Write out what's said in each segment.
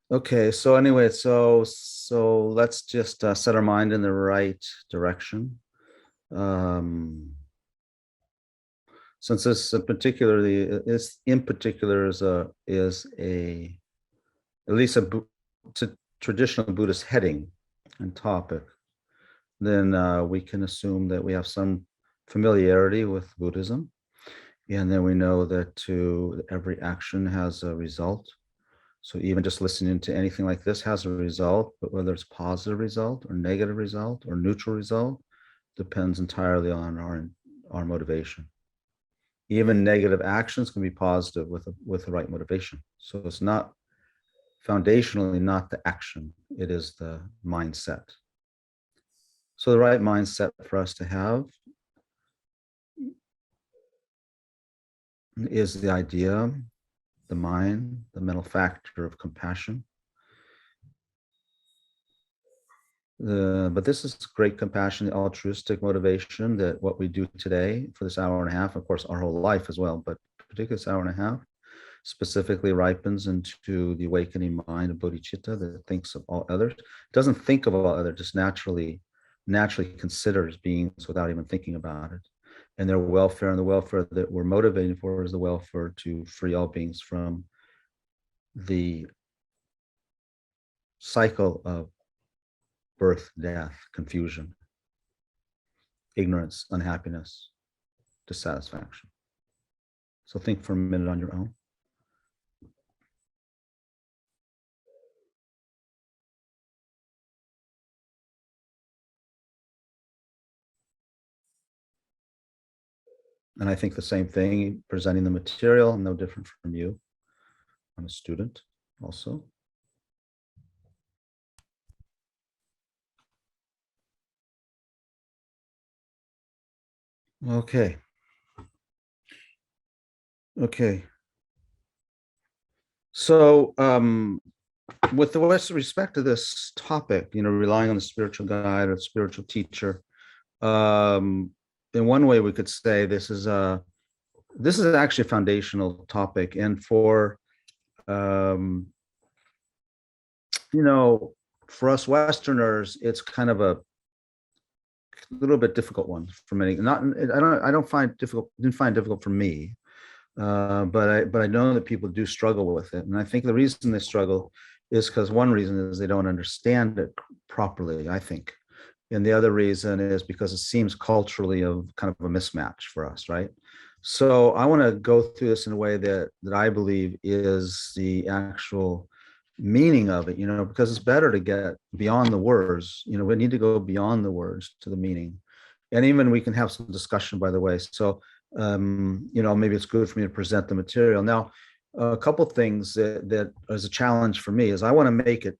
Okay, so anyway, so let's just set our mind in the right direction. Um, since this in particular is a at least traditional Buddhist heading and topic, then we can assume that we have some familiarity with Buddhism, and then we know that every action has a result. So even just listening to anything like this has a result, but whether it's positive result or negative result or neutral result depends entirely on our motivation. Even negative actions can be positive with the right motivation. So it's not foundationally not the action, it is the mindset. So the right mindset for us to have is the idea, the mind, the mental factor of compassion. But this is great compassion, altruistic motivation that what we do today for this hour and a half, of course, our whole life as well, but particularly this hour and a half, specifically ripens into the awakening mind of bodhicitta that thinks of all others. It doesn't think of all others, just naturally considers beings without even thinking about it. And their welfare, and the welfare that we're motivated for is the welfare to free all beings from the cycle of birth, death, confusion, ignorance, unhappiness, dissatisfaction. So think for a minute on your own. And I think the same thing, presenting the material, no different from you. I'm a student also. Okay. Okay. So with respect to this topic, relying on the spiritual guide or the spiritual teacher, in one way we could say this is actually a foundational topic. And for for us Westerners, it's kind of a little bit difficult one for many. I didn't find it difficult for me, but I know that people do struggle with it, and I think the reason they struggle is because one reason is they don't understand it properly, I think, and the other reason is because it seems culturally of kind of a mismatch for us, right? So I want to go through this in a way that I believe is the actual meaning of it, because it's better to get beyond the words. We need to go beyond the words to the meaning, and even we can have some discussion, by the way. So maybe it's good for me to present the material now. A couple things that is a challenge for me is I want to make it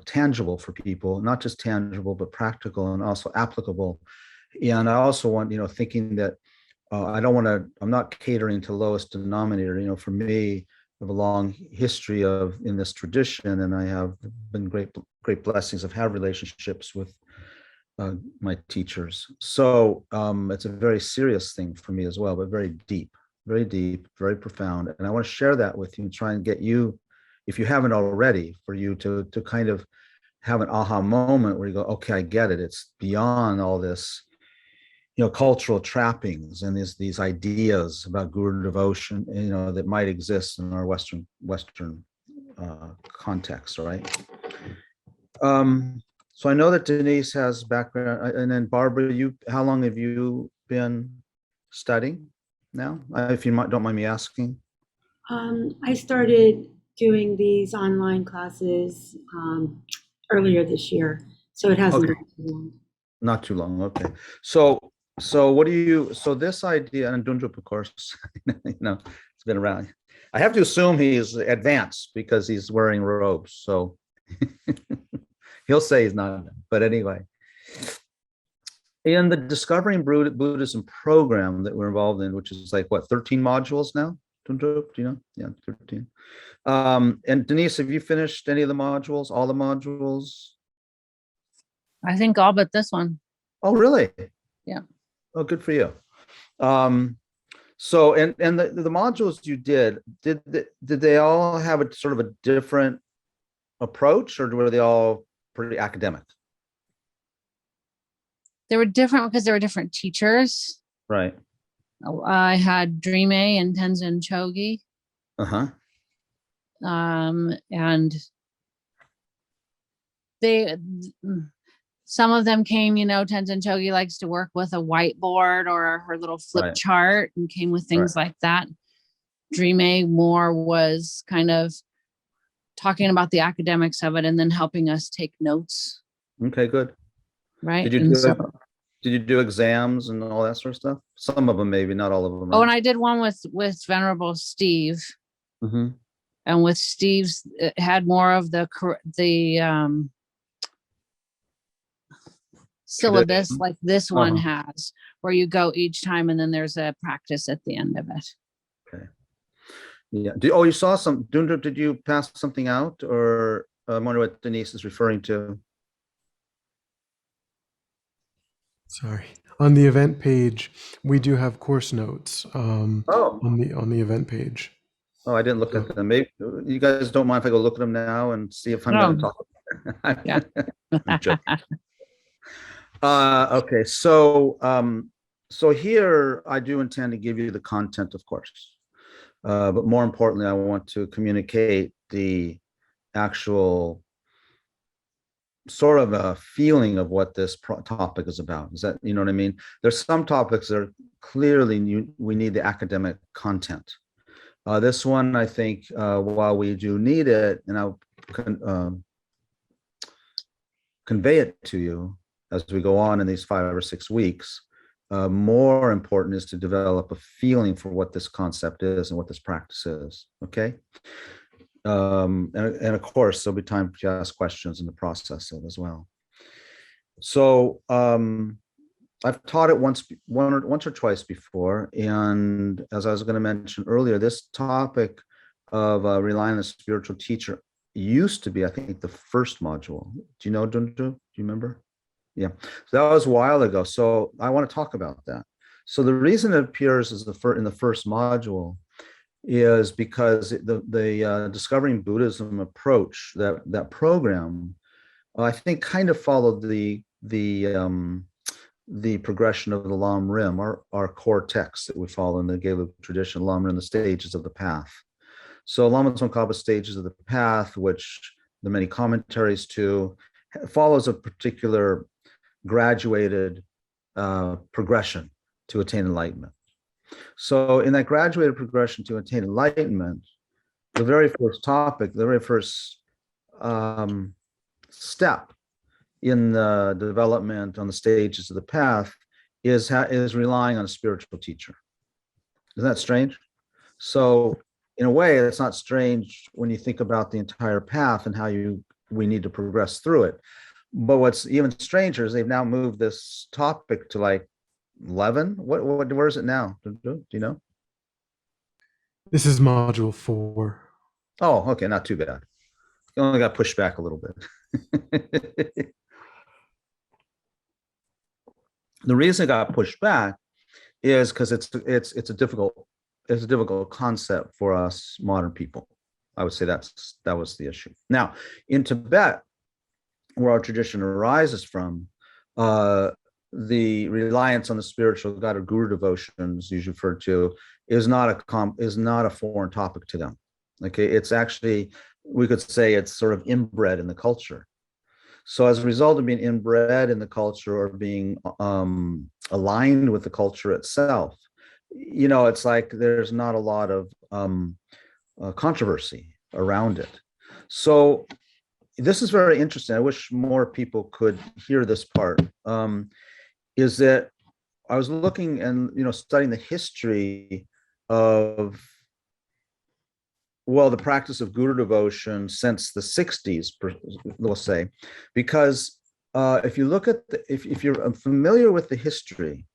tangible for people, not just tangible but practical and also applicable. And I also want, thinking that I'm not catering to lowest denominator. For me, I have a long history in this tradition, and I have been great blessings. I've had relationships with my teachers. So it's a very serious thing for me as well, but very deep, very profound. And I want to share that with you and try and get you, if you haven't already, for you to kind of have an aha moment where you go, okay, I get it. It's beyond all this, cultural trappings and these ideas about guru devotion, that might exist in our Western context, right? So I know that Denise has background, and then Barbara, how long have you been studying now? If you don't mind me asking. I started doing these online classes earlier this year, so it hasn't Okay, been too long. not too long. Okay, so what do you? So this idea, and Dundrup, of course, it's been around. I have to assume he's advanced because he's wearing robes. So he'll say he's not, but anyway. In the Discovering Buddhism program that we're involved in, which is like what, 13 modules now? Do you know? Yeah, 13. And Denise, have you finished any of the modules, all the modules? I think all but this one. Oh, really? Yeah. Oh, good for you. So, and the modules you did they all have a sort of a different approach, or were they all pretty academic? They were different because there were different teachers. Right. I had Dream A and Tenzin Chogi. Uh-huh. And they, some of them came, Tenzin Chogi likes to work with a whiteboard or her little flip Right. chart, and came with things like that. Dream A more was kind of talking about the academics of it and then helping us take notes. Okay, good. Right. Did you do exams and all that sort of stuff? Some of them, maybe not all of them. Right? Oh, and I did one with Venerable Steve. Mm-hmm. And with Steve's, it had more of the syllabus Tradition. like this one has, where you go each time and then there's a practice at the end of it. Okay. Yeah. You saw some, did you pass something out, or I wonder what Denise is referring to? Sorry. On the event page, we do have course notes on Oh, the event page. I didn't look at them. Maybe you guys don't mind if I go look at them now and see if I'm going to talk about it? Yeah. I'm joking. Okay, so here I do intend to give you the content, of course, but more importantly, I want to communicate the actual sort of a feeling of what this topic is about. Is that, you know what I mean? There's some topics that are clearly we need the academic content. This one, I think, while we do need it, and I'll convey it to you as we go on in these 5 or 6 weeks, more important is to develop a feeling for what this concept is and what this practice is, okay? And of course, there'll be time to ask questions in the process of it as well. So I've taught it once or twice before, and as I was going to mention earlier, this topic of relying on a spiritual teacher used to be, I think, the first module. Do you know, do you remember? Yeah, so that was a while ago. So I want to talk about that. So the reason it appears as in the first module is because the Discovering Buddhism approach, that program, I think, kind of followed the progression of the Lam Rim, our core text that we follow in the Gelug tradition, Lam Rim, the stages of the path. So Lama Tsongkhapa's stages of the path, which the many commentaries to, follows a particular graduated progression to attain enlightenment. So in that graduated progression to attain enlightenment, the very first topic, the very first step in the development on the stages of the path is relying on a spiritual teacher. Isn't that strange? So in a way, it's not strange when you think about the entire path and how we need to progress through it. But what's even stranger is they've now moved this topic to like 11. Where is it now? Do you know? This is module 4. Oh, okay, not too bad. It only got pushed back a little bit. The reason it got pushed back is because it's a difficult concept for us modern people. I would say that was the issue. Now, in Tibet, where our tradition arises from, the reliance on the spiritual God or guru devotions, usually referred to, is not a foreign topic to them. Okay, it's actually, we could say, it's sort of inbred in the culture. So as a result of being inbred in the culture or being aligned with the culture itself, it's like there's not a lot of controversy around it. So this is very interesting. I wish more people could hear this part. Is that I was looking and studying the history of, well, the practice of guru devotion since the 60s, we'll say, because if you look at if you're familiar with the history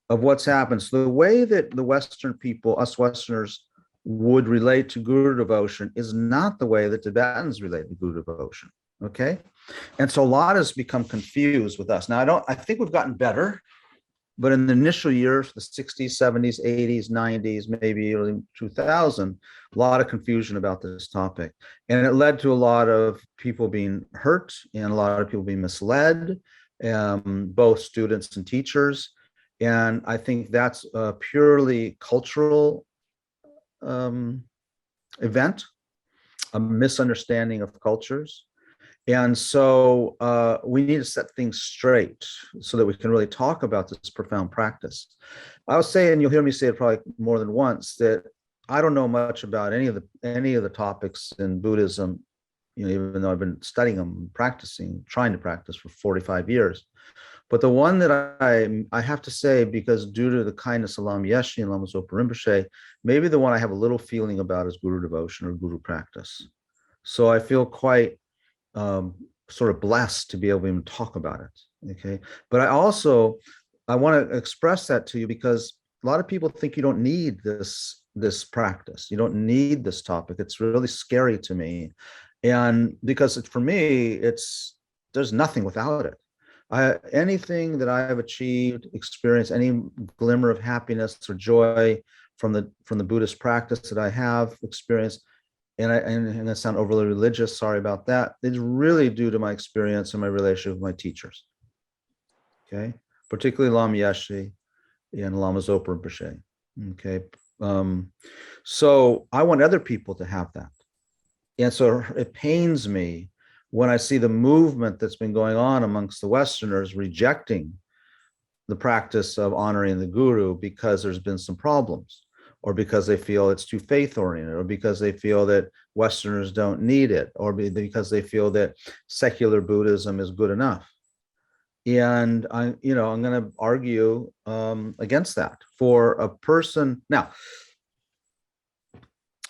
of what's happened, so the way that the Western people, us Westerners, would relate to guru devotion is not the way that Tibetans relate to guru devotion. Okay, and so a lot has become confused with us. Now, I think we've gotten better But in the initial years, the 60s, 70s, 80s, 90s, maybe early 2000, a lot of confusion about this topic. And it led to a lot of people being hurt and a lot of people being misled, both students and teachers. And I think that's a purely cultural event, a misunderstanding of cultures. And so we need to set things straight so that we can really talk about this profound practice. I was saying, you'll hear me say it probably more than once, that I don't know much about any of the topics in Buddhism, even though I've been studying them, practicing, trying to practice for 45 years. But the one that I have to say, because due to the kindness of Lama Yeshe and Lama Zopa Rinpoche, maybe the one I have a little feeling about is Guru devotion or Guru practice. So I feel quite sort of blessed to be able to even talk about it. Okay, but I want to express that to you because a lot of people think you don't need this practice. You don't need this topic. It's really scary to me, and because for me, there's nothing without it. Anything that I have achieved, experienced, any glimmer of happiness or joy from the Buddhist practice that I have experienced, and I sound overly religious, sorry about that, it's really due to my experience and my relationship with my teachers. Okay, particularly Lama Yeshe and Lama Zopa Rinpoche. Okay, so I want other people to have that, and so it pains me when I see the movement that's been going on amongst the Westerners rejecting the practice of honoring the Guru because there's been some problems, or because they feel it's too faith-oriented, or because they feel that Westerners don't need it, or because they feel that secular Buddhism is good enough. And I'm going to argue against that for a person. Now,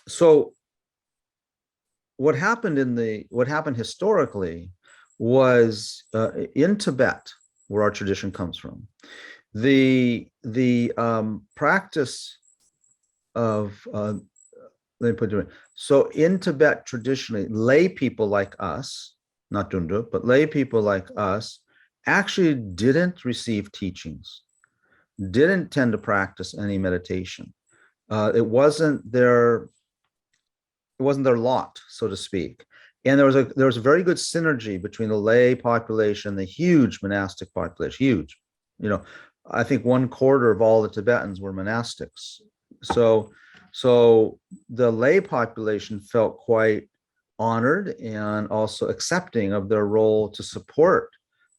so what happened historically was in Tibet, where our tradition comes from, the practice of let me put it this way. So in Tibet, traditionally, lay people like us, not Dundrup, but lay people like us, actually didn't receive teachings, didn't tend to practice any meditation. It wasn't their lot, so to speak. And there was a very good synergy between the lay population, the huge monastic population, huge. I think 1/4 of all the Tibetans were monastics. So the lay population felt quite honored and also accepting of their role to support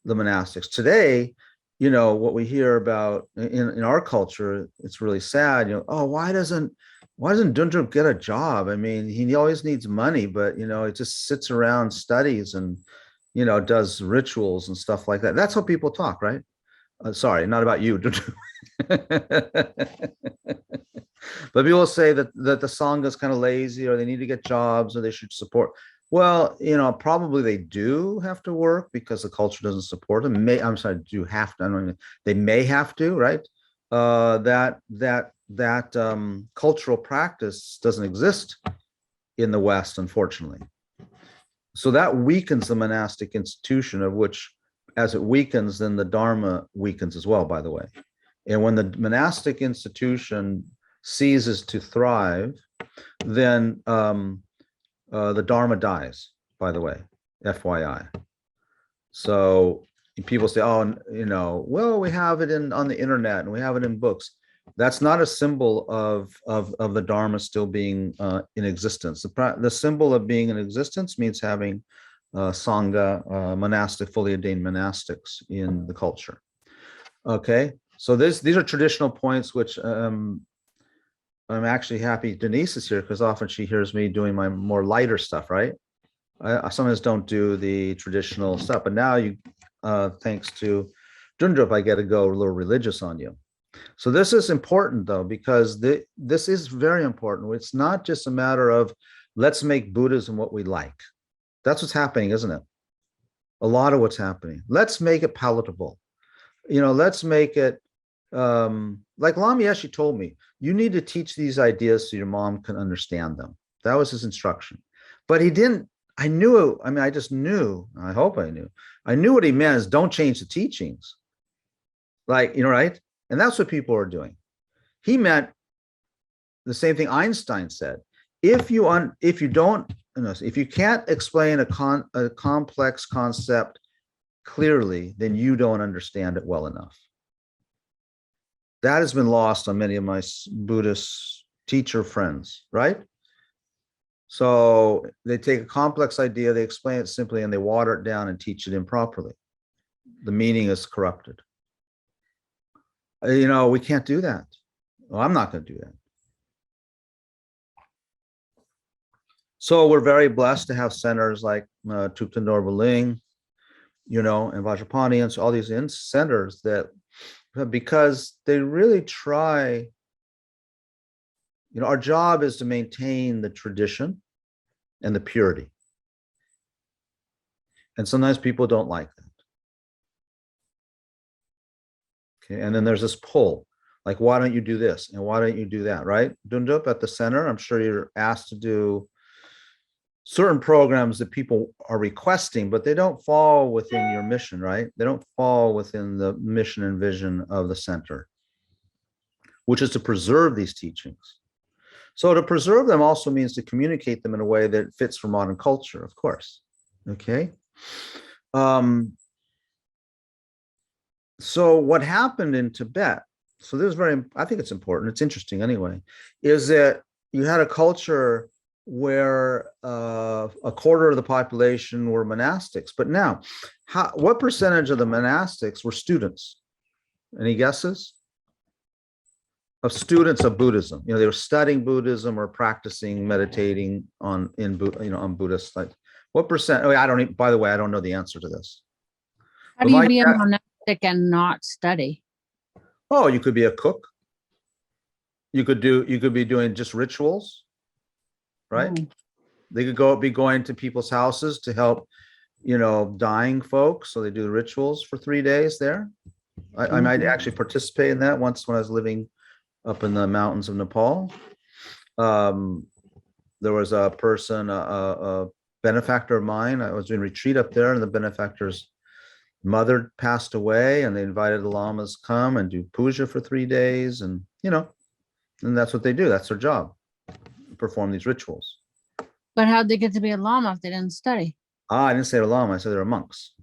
the monastics. Today, what we hear about in our culture, it's really sad. Oh, why doesn't Dundrup get a job? I mean, he always needs money, but he just sits around, studies, and does rituals and stuff like that. That's how people talk, right? Sorry, not about you. But people say that the Sangha is kind of lazy, or they need to get jobs, or they should support. Well, probably they do have to work because the culture doesn't support them. Do have to. I don't know. They may have to, right? That cultural practice doesn't exist in the West, unfortunately. So that weakens the monastic institution, of which, as it weakens, then the Dharma weakens as well, by the way. And when the monastic institution ceases to thrive, then the Dharma dies, by the way, FYI. So people say, oh, well, we have it on the internet and we have it in books. That's not a symbol of the Dharma still being in existence. The symbol of being in existence means having Sangha, monastic, fully ordained monastics in the culture. Okay, so these are traditional points, which I'm actually happy Denise is here, because often she hears me doing my more lighter stuff, right? I sometimes don't do the traditional stuff, but now thanks to Dundrup, I get to go a little religious on you. So this is important, though, because this is very important. It's not just a matter of let's make Buddhism what we like. That's what's happening, isn't it? A lot of what's happening. Let's make it palatable. Let's make it like Lama Yeshe told me, you need to teach these ideas so your mom can understand them. That was his instruction. But he didn't. I knew. I just knew. I hope I knew. I knew what he meant is don't change the teachings. Like, right? And that's what people are doing. He meant the same thing Einstein said. If you can't explain a complex concept clearly, then you don't understand it well enough. That has been lost on many of my Buddhist teacher friends, right? So they take a complex idea, they explain it simply, and they water it down and teach it improperly. The meaning is corrupted. We can't do that. Well, I'm not going to do that. So we're very blessed to have centers like Thupten Norva Ling, and Vajrapani, and so all these centers that, because they really try, our job is to maintain the tradition and the purity. And sometimes people don't like that. Okay, and then there's this pull, like, why don't you do this? And why don't you do that, right? Dundup at the center, I'm sure you're asked to do certain programs that people are requesting, but they don't fall within your mission, right? They don't fall within the mission and vision of the center, which is to preserve these teachings. So to preserve them also means to communicate them in a way that fits for modern culture, of course. Okay. So what happened in Tibet, so this is I think it's important, it's interesting anyway, is that you had a culture where a quarter of the population were monastics. But now, what percentage of the monastics were students? Any guesses? Of students of Buddhism. They were studying Buddhism or practicing, meditating on Buddhist sites. What percent? By the way, I don't know the answer to this. How do you be a monastic and not study? Oh, you could be a cook. You could be doing just rituals. Right? Oh. They could be going to people's houses to help, dying folks. So they do the rituals for 3 days there. I might actually participate in that once when I was living up in the mountains of Nepal. There was a person, a benefactor of mine. I was doing retreat up there, and the benefactor's mother passed away, and they invited the lamas to come and do puja for 3 days. And, and that's what they do. That's their job. Perform these rituals. But how'd they get to be a lama if they didn't study? I didn't say a lama, I said they were monks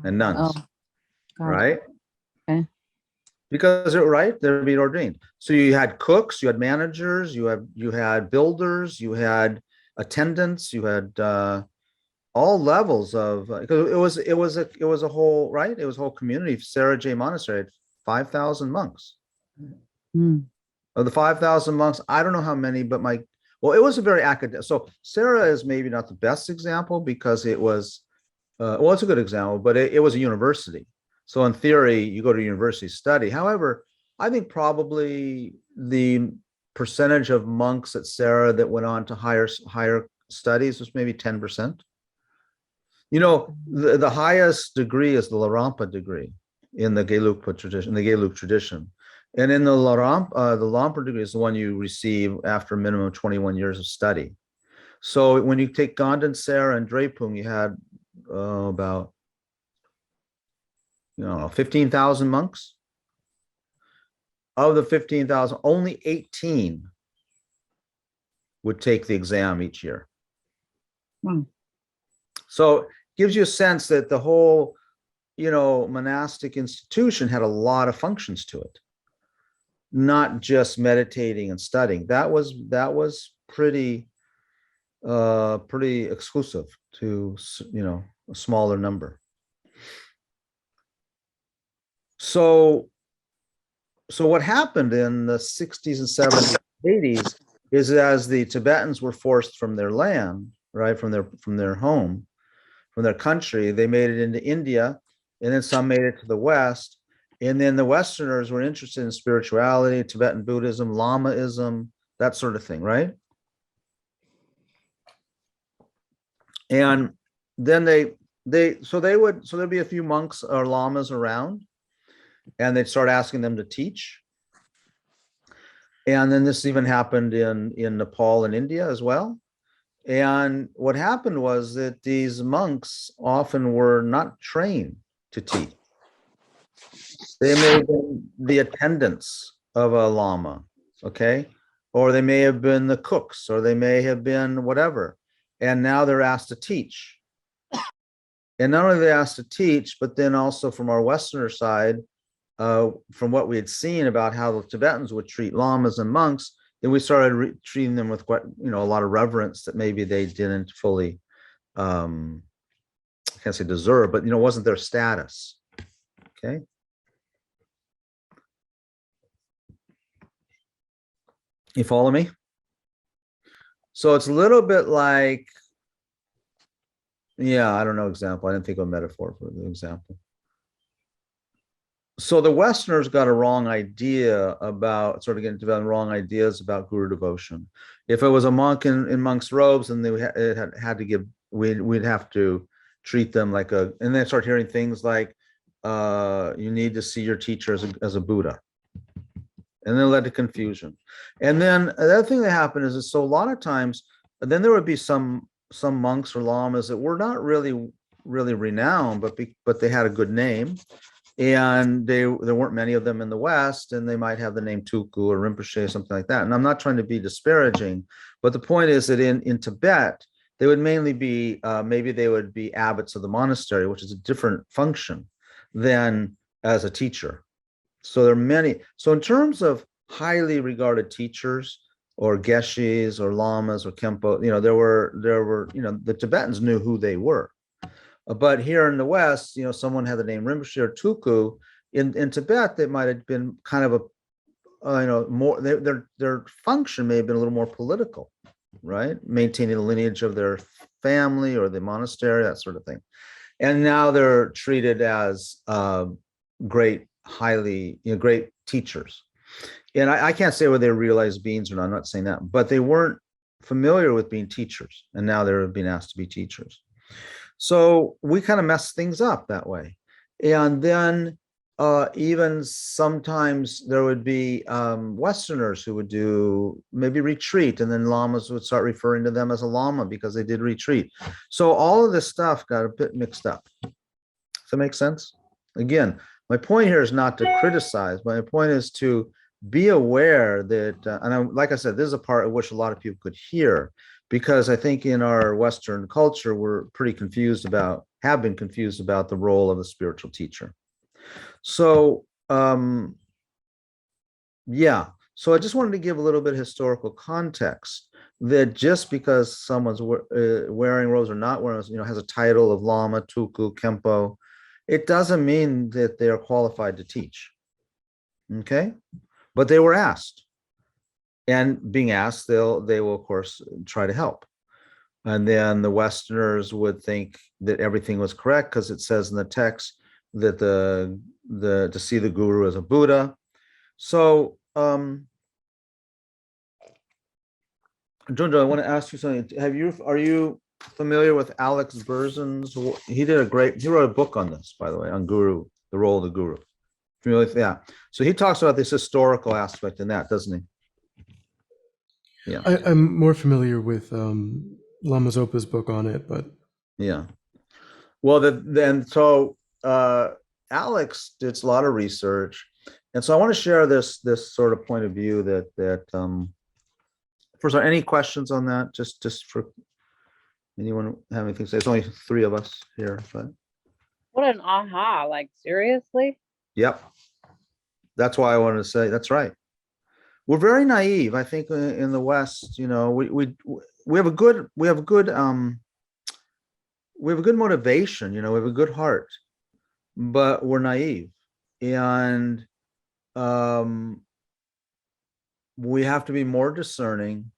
and nuns. Right? Okay. Because they're being ordained. So you had cooks, you had managers, you had builders, you had attendants, you had all levels of, because it was a whole, right? It was a whole community. Sarah J Monastery had 5,000 monks. Of the 5,000 monks, I don't know how many, but it was a very academic. So Sarah is maybe not the best example because it was, it's a good example, but it was a university. So in theory, you go to university study. However, I think probably the percentage of monks at Sarah that went on to higher studies was maybe 10%. The highest degree is the Larampa degree in the Gelugpa tradition, And in the Lampa degree is the one you receive after a minimum of 21 years of study. So when you take Ganden, Sarah, and Drepung, you had about 15,000 monks. Of the 15,000, only 18 would take the exam each year. So it gives you a sense that the whole, monastic institution had a lot of functions to it. Not just meditating and studying. That was pretty exclusive to a smaller number. So what happened in the 60s and 70s, 80s is as the Tibetans were forced from their land, right, from their home, from their country, they made it into India, and then some made it to the West. And then the Westerners were interested in spirituality, Tibetan Buddhism, Lamaism, that sort of thing, right? And then there'd be a few monks or lamas around, and they'd start asking them to teach. And then this even happened in Nepal and India as well. And what happened was that these monks often were not trained to teach. They may have been the attendants of a lama, okay? Or they may have been the cooks, or they may have been whatever. And now they're asked to teach. And not only are they asked to teach, but then also from our Westerner side, from what we had seen about how the Tibetans would treat lamas and monks, then we started treating them with a lot of reverence that maybe they didn't fully, I can't say deserve, but wasn't their status. Okay. You follow me? So it's a little bit like, I don't know example. I didn't think of a metaphor for the example. So the Westerners got a wrong idea about, sort of getting developing wrong ideas about guru devotion. If it was a monk in monk's robes, and it had to give, we'd have to treat them like and then start hearing things like, you need to see your teacher as a Buddha. And then it led to confusion. And then the other thing that happened is so a lot of times, then there would be some monks or lamas that were not really renowned, but they had a good name. And there weren't many of them in the West, and they might have the name Tuku or Rinpoche or something like that. And I'm not trying to be disparaging, but the point is that in Tibet, they would mainly be, maybe they would be abbots of the monastery, which is a different function than as a teacher. So there are many. So in terms of highly regarded teachers or geshis or lamas or kempo, there were, the Tibetans knew who they were. But here in the West, someone had the name Rinpoche or Tuku. In Tibet, they might have been kind of more, their function may have been a little more political, right? Maintaining the lineage of their family or the monastery, that sort of thing. And now they're treated as great teachers. And I can't say whether they realized beings or not, I'm not saying that, but they weren't familiar with being teachers. And now they're being asked to be teachers. So we kind of mess things up that way. And then even sometimes there would be Westerners who would do maybe retreat, and then lamas would start referring to them as a lama because they did retreat. So all of this stuff got a bit mixed up. Does that make sense? Again, my point here is not to criticize. My point is to be aware that, like I said, this is a part of which a lot of people could hear, because I think in our Western culture, we're pretty confused about, have been confused about the role of the spiritual teacher. So, so I just wanted to give a little bit of historical context that just because someone's wearing robes or not wearing, has a title of lama, tuku, kempo, it doesn't mean that they are qualified to teach. Okay, but they were asked, and being asked, they will of course try to help. And then the Westerners would think that everything was correct because it says in the text that to see the guru as a Buddha. So Junjo, I want to ask you something. Are you familiar with Alex Berzin's? He wrote a book on this, by the way, on guru, the role of the guru. Familiar with that? So he talks about this historical aspect in that, doesn't he? Yeah. I'm more familiar with Lama Zopa's book on it, but yeah. Well, so Alex did a lot of research, and so I want to share this sort of point of view that first of all, any questions on that? Just for anyone have anything to say? There's only 3 of us here, but What an aha! Like seriously? yep. That's why I wanted to say that's right. We're very naive, I think, in the West. We have a good motivation. We have a good heart, but we're naive, and we have to be more discerning.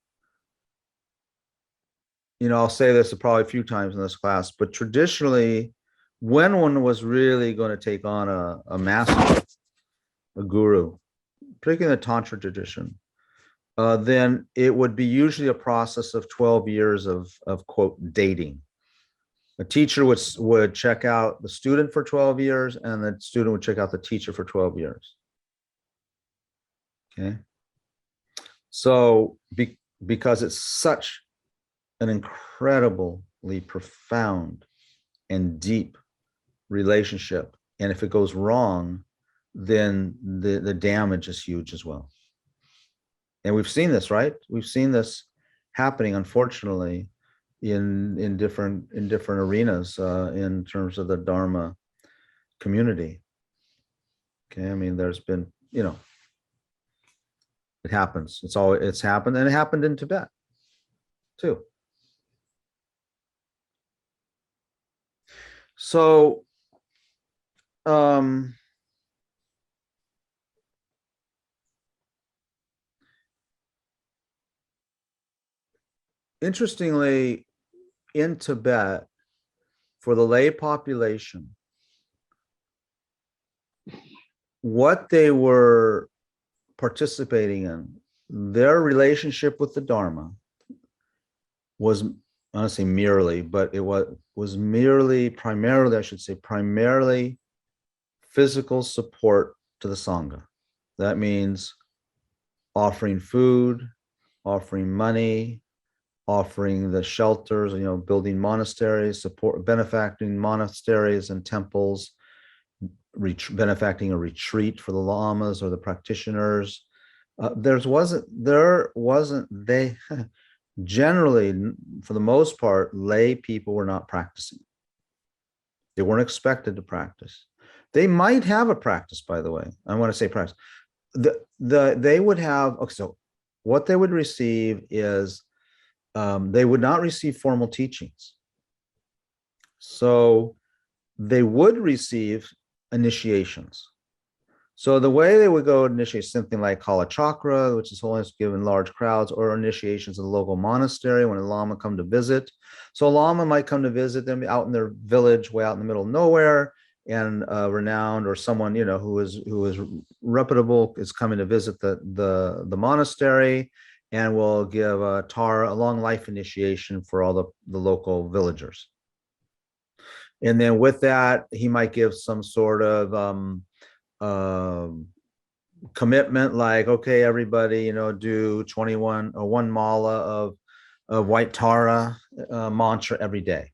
I'll say this probably a few times in this class, but traditionally, when one was really going to take on a master, a guru, particularly in the Tantra tradition, then it would be usually a process of 12 years of quote dating. A teacher would check out the student for 12 years, and the student would check out the teacher for 12 years. Okay. So because it's such an incredibly profound and deep relationship, and if it goes wrong, then the damage is huge as well. And we've seen this, right? We've seen this happening, unfortunately, in different arenas in terms of the Dharma community. Okay, I mean, there's been, it happens. It's happened, and it happened in Tibet too. So, interestingly, in Tibet, for the lay population, what they were participating in, their relationship with the Dharma was, honestly, merely, but it was merely, primarily, I should say, primarily physical support to the Sangha. That means offering food, offering money, offering the shelters, building monasteries, benefacting monasteries and temples, benefacting a retreat for the lamas or the practitioners. They generally, for the most part, lay people were not practicing. They weren't expected to practice. They might have a practice, by the way. I want to say practice. They would have, okay, so what they would receive is they would not receive formal teachings. So they would receive initiations. So the way they would go initiate something like Kala Chakra, which is holiness given large crowds, or initiations in the local monastery when a lama come to visit. So a lama might come to visit them out in their village, way out in the middle of nowhere, and renowned, or someone who is reputable is coming to visit the monastery, and will give a long life initiation for all the local villagers. And then with that, he might give some sort of commitment, like, okay, everybody, do 21 or 1 mala of white Tara mantra every day.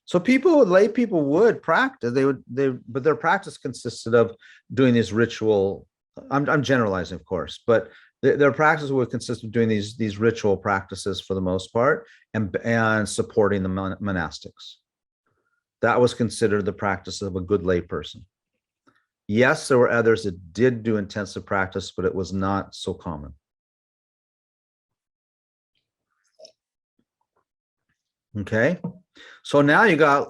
So lay people would practice. But their practice consisted of doing these ritual. I'm generalizing, of course, but their practice would consist of doing these ritual practices for the most part, and supporting the monastics. That was considered the practice of a good lay person. Yes, there were others that did do intensive practice, but it was not so common. Okay, so now you got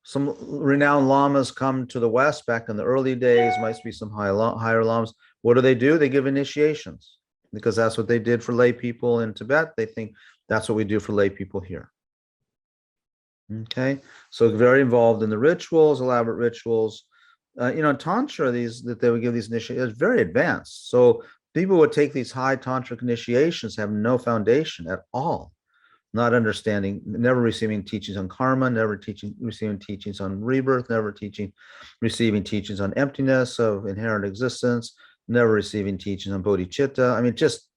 some renowned lamas come to the West back in the early days, might be some higher lamas. What do? They give initiations, because that's what they did for lay people in Tibet. They think that's what we do for lay people here. Okay, so very involved in the rituals, elaborate rituals. Tantra, that they would give these initiations, is very advanced. So people would take these high tantric initiations, have no foundation at all, not understanding, never receiving teachings on karma, never receiving teachings on rebirth, never receiving teachings on emptiness of inherent existence, never receiving teachings on bodhicitta. I mean, just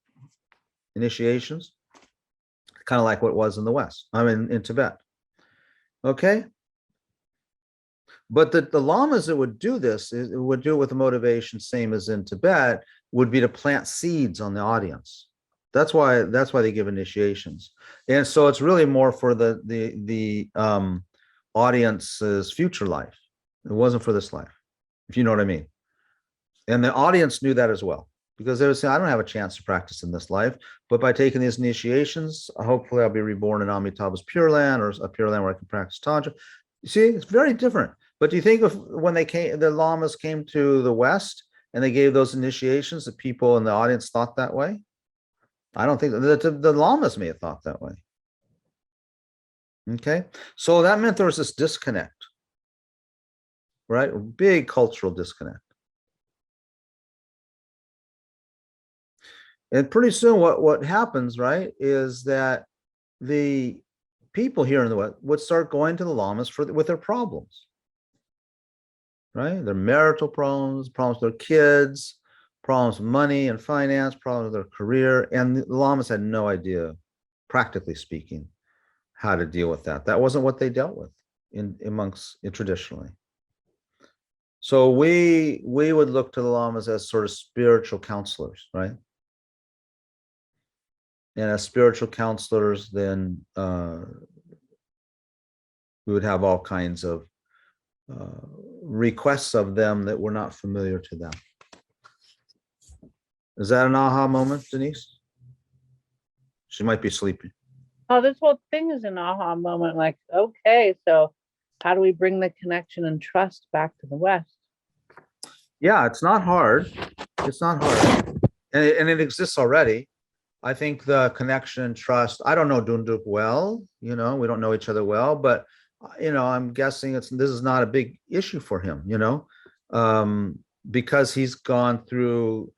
initiations, kind of like what it was in the West. In Tibet. Okay. But the lamas that would do this, would do it with the motivation, same as in Tibet, would be to plant seeds on the audience. That's why they give initiations. And so it's really more for the audience's future life. It wasn't for this life, if you know what I mean. And the audience knew that as well, because they would say, I don't have a chance to practice in this life, but by taking these initiations, hopefully I'll be reborn in Amitabha's Pure Land, or a Pure Land where I can practice Tantra. You see, it's very different. But do you think when the lamas came to the West and they gave those initiations, that people in the audience thought that way? I don't think the lamas may have thought that way. Okay, so that meant there was this disconnect, right? A big cultural disconnect. And pretty soon what happens, right, is that the people here in the West would start going to the lamas with their problems, right? Their marital problems with their kids, problems with money and finance, problems with their career. And the lamas had no idea, practically speaking, how to deal with that. That wasn't what they dealt with amongst traditionally. So we would look to the lamas as sort of spiritual counselors, right? And as spiritual counselors, then we would have all kinds of requests of them that were not familiar to them. Is that an aha moment, Denise? She might be sleeping. Oh, this whole thing is an aha moment. Like, okay, so how do we bring the connection and trust back to the West? Yeah, it's not hard. It's not hard. And it exists already. I think the connection and trust, I don't know Dunduk well, we don't know each other well, but I'm guessing this is not a big issue for him, because he's gone through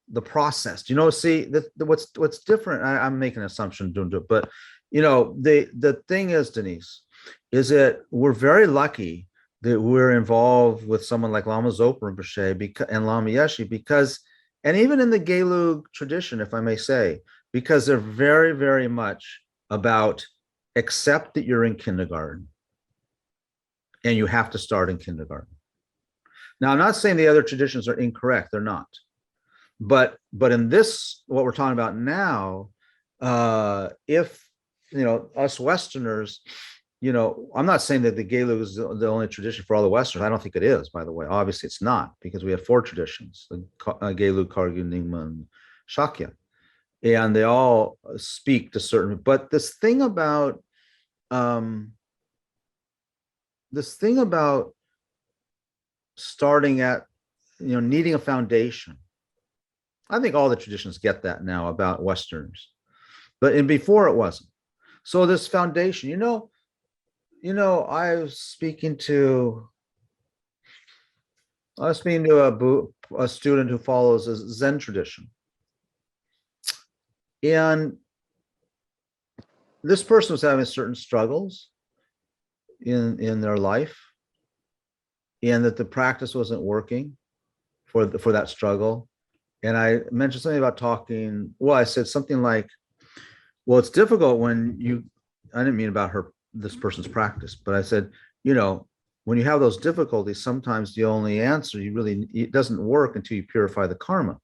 the process. See, what's different, I'm making an assumption, Dunduk, but the thing is, Denise, is that we're very lucky that we're involved with someone like Lama Zopa Rinpoche and Lama Yeshe, because, and even in the Gelug tradition, if I may say, because they're very, very much about accept that you're in kindergarten and you have to start in kindergarten. Now, I'm not saying the other traditions are incorrect, they're not. But in this, what we're talking about now, if, us Westerners, I'm not saying that the Gelug is the only tradition for all the Westerners. I don't think it is, by the way. Obviously, it's not, because we have 4 traditions, the Gelug, Kargu, Nyingma, and Shakya. And they all speak to certain, but this thing about starting at, needing a foundation. I think all the traditions get that now about Westerners, but before it wasn't. So this foundation, I was speaking to a student who follows a Zen tradition. And this person was having certain struggles in their life, and that the practice wasn't working for that struggle. And I mentioned something about talking. Well, I said something like, well, it's difficult when I didn't mean about this person's practice, but I said, when you have those difficulties, sometimes the only answer it doesn't work until you purify the karma.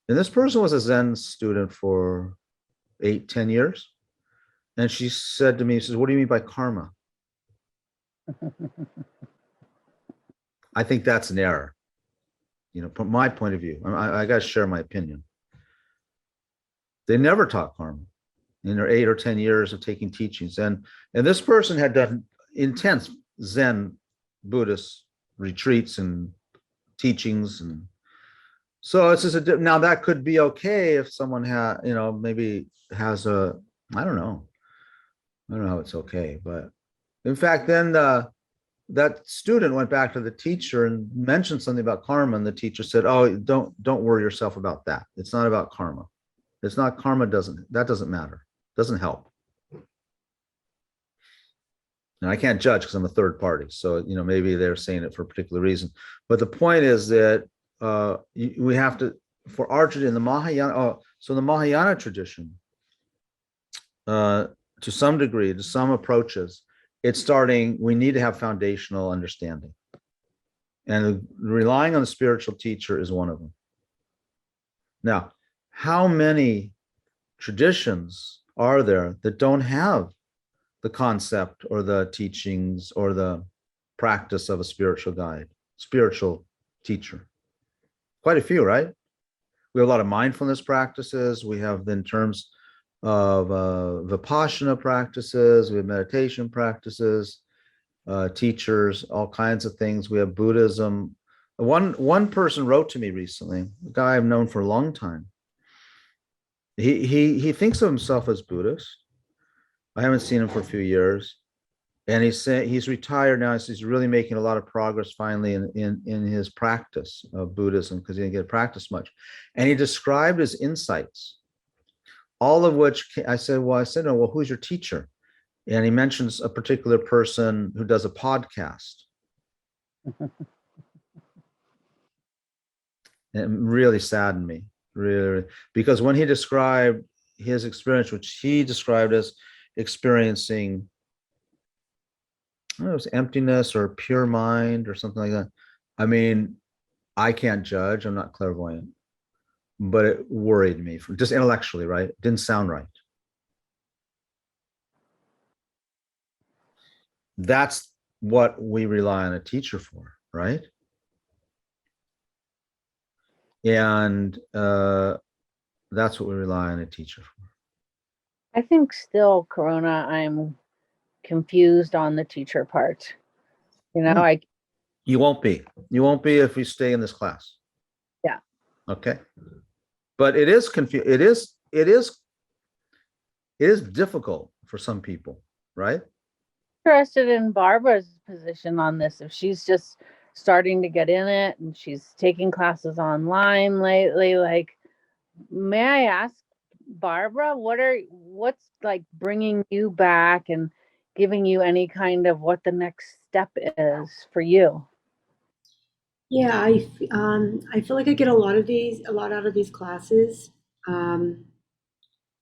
And this person was a Zen student for 8-10 years. And she said to me, she says, what do you mean by karma? I think that's an error, from my point of view. I got to share my opinion. They never taught karma in their 8 or 10 years of taking teachings. And this person had done intense Zen Buddhist retreats and teachings. And so it's just now that could be okay if someone maybe has I don't know how it's okay, but in fact, then that student went back to the teacher and mentioned something about karma, and the teacher said, oh, don't worry yourself about that. It's not about karma. It's not karma, that doesn't matter. Doesn't help. And I can't judge because I'm a third party. So, maybe they're saying it for a particular reason. But the point is that we have to, for our tradition, the Mahayana, so the Mahayana tradition, to some degree, to some approaches, we need to have foundational understanding. And relying on the spiritual teacher is one of them. Now, how many traditions are there that don't have the concept or the teachings or the practice of a spiritual guide, spiritual teacher? Quite a few, right? We have a lot of mindfulness practices. We have, in terms of Vipassana practices, we have meditation practices, teachers, all kinds of things. We have Buddhism. One person wrote to me recently, a guy I've known for a long time. He thinks of himself as Buddhist. I haven't seen him for a few years, and he's retired now. So he's really making a lot of progress finally in his practice of Buddhism, because he didn't get to practice much. And he described his insights, all of which I said, no, well, who's your teacher? And he mentions a particular person who does a podcast. It really saddened me, really, because when he described his experience, which he described as experiencing don't know, it was emptiness or pure mind or something like that. I mean, I can't judge. I'm not clairvoyant, but it worried me from just intellectually, right? It didn't sound right. That's what we rely on a teacher for, right? And that's what we rely on a teacher for. I think still, Karuna, I'm confused on the teacher part. You know, I You won't be. You won't be if you stay in this class. Yeah. Okay. But it is it is difficult for some people, right? interested in Barbara's position on this. If she's just starting to get in it and she's taking classes online lately, like, may I ask Barbara, what's like bringing you back and giving you any kind of what the next step is for you? Yeah, I feel like I get a lot out of these classes. Um,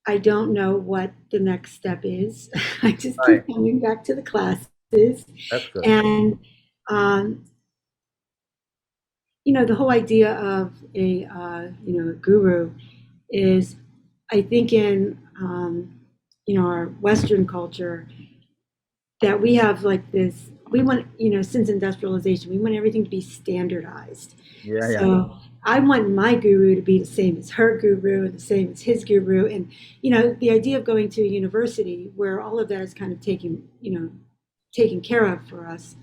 I don't know what the next step is. I just Right. keep coming back to the classes. That's good. And, um, the whole idea of a guru is, I think our Western culture, that we have like this, we want, since industrialization, we want everything to be standardized. Yeah, yeah. So I want my guru to be the same as her guru, the same as his guru. And, the idea of going to a university where all of that is kind of taken care of for us.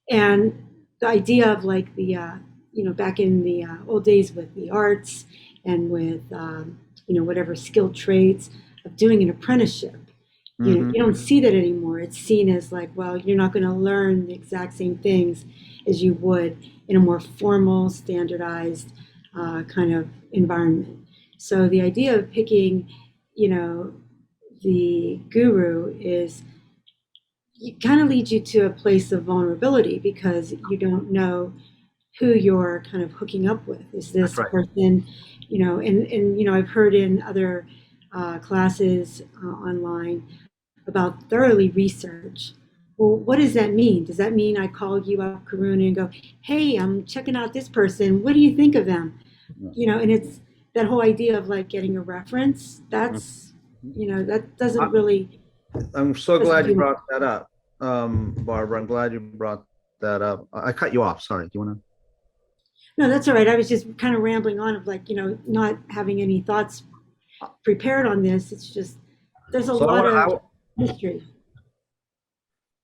And the idea of like back in the old days with the arts and with, whatever skilled trades of doing an apprenticeship. Mhm. You don't see that anymore. It's seen as like, well, you're not going to learn the exact same things as you would in a more formal, standardized kind of environment. So the idea of picking, the guru is, it kind of leads you to a place of vulnerability because you don't know who you're kind of hooking up with. Is this That's right. person, and I've heard in other classes online about thoroughly research. Well, what does that mean? Does that mean I call you up, Karuna, and go, hey, I'm checking out this person. What do you think of them? And it's that whole idea of like getting a reference. That's, that doesn't really. I'm so doesn't glad you do it. brought that up, Barbara. I'm glad you brought that up. I cut you off. Sorry. Do you want to? No, that's all right. I was just kind of rambling on of like, not having any thoughts prepared on this. It's just, there's a So lot of mystery.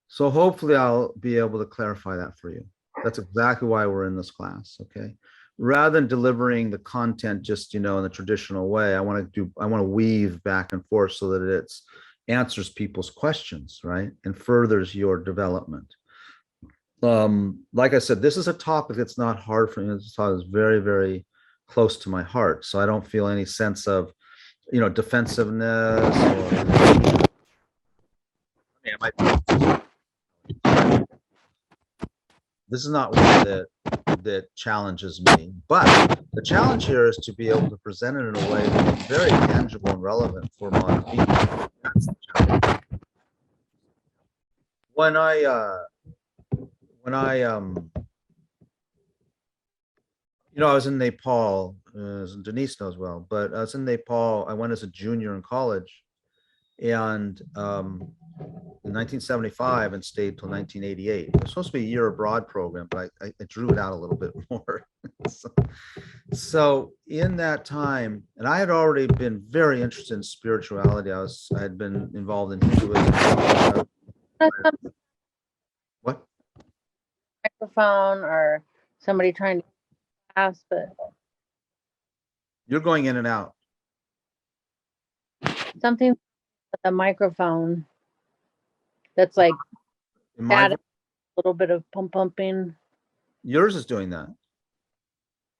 So hopefully I'll be able to clarify that for you. That's exactly why we're in this class. Okay. Rather than delivering the content just, in the traditional way, I want to weave back and forth so that it's answers people's questions, right? And furthers your development. Like I said, this is a topic that's not hard for me. This topic is very, very close to my heart. So I don't feel any sense of, defensiveness or this is not one that challenges me, but the challenge here is to be able to present it in a way that is very tangible and relevant for modern people. That's the challenge. When I was in Nepal, as Denise knows well, but I was in Nepal. I went as a junior in college, and in 1975 and stayed till 1988. It was supposed to be a year abroad program, but I drew it out a little bit more. So in that time, and I had already been very interested in spirituality. I had been involved in Hinduism. What? Microphone or somebody trying to ask, but You're going in and out. something with a microphone that's like a little bit of pumping. Yours is doing that.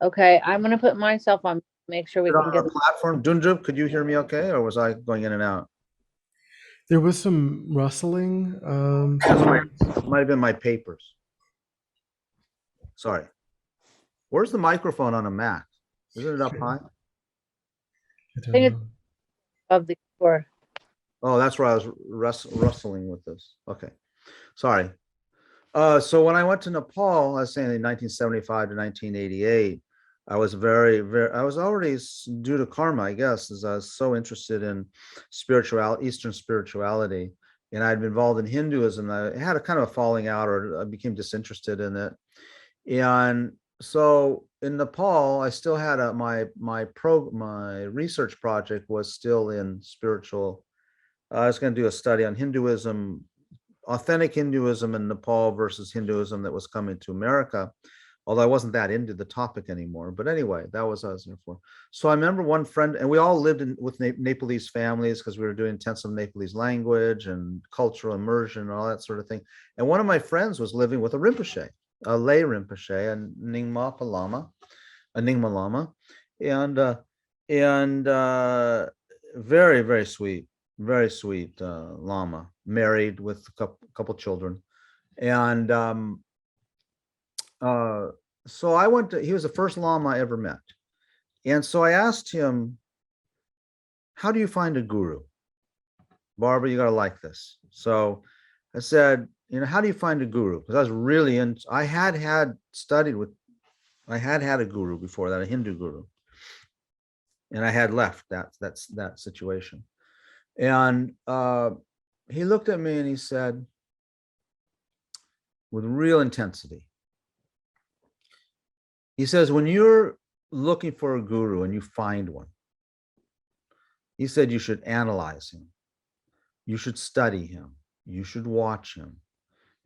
Okay, I'm gonna put myself on. Make sure we Put can on get a platform. Dunjub, could you hear me okay, or was I going in and out? There was some rustling. It might have been my papers. Sorry. Where's the microphone on a Mac? Isn't it up high? I don't think it's know. of the keyboard. Oh, that's where I was rustling with this. Okay. Sorry. So when I went to Nepal, I was saying in 1975 to 1988, I was I was already due to karma, I guess, as I was so interested in Eastern spirituality, and I'd been involved in Hinduism. I had a kind of a falling out, or I became disinterested in it. And so in Nepal, I still had my research project was still in spiritual. I was going to do a study on Hinduism, authentic Hinduism in Nepal versus Hinduism that was coming to America, although I wasn't that into the topic anymore. But anyway, that was what I was there for. So I remember one friend, and we all lived with Nepalese families because we were doing intensive Nepalese language and cultural immersion and all that sort of thing. And one of my friends was living with a Rinpoche, a lay Rinpoche, a Nyingma Lama, and very, very sweet Lama, married with a couple children. And so I went to, he was the first Lama I ever met. And so I asked him, how do you find a guru? Barbara, you got to like this. So I said, how do you find a guru? Because I was really I had had a guru before that, a Hindu guru. And I had left that situation. And he looked at me and he said, with real intensity, he says, when you're looking for a guru and you find one, he said, you should analyze him. You should study him. You should watch him.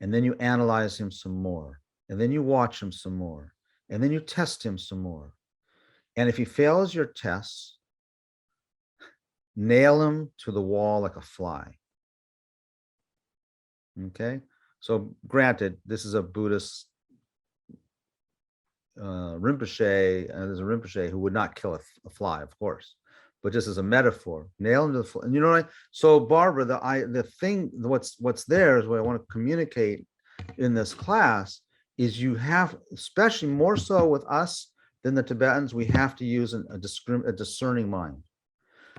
And then you analyze him some more. And then you watch him some more. And then you test him some more. And if he fails your tests, nail him to the wall like a fly. Okay? So granted, this is a Buddhist Rinpoche, and there's a Rinpoche who would not kill a fly, of course, but just as a metaphor, nail him to the fly. And you know what? So Barbara, the thing, what's there is what I want to communicate in this class is you have, especially more so with us than the Tibetans, we have to use a discerning mind.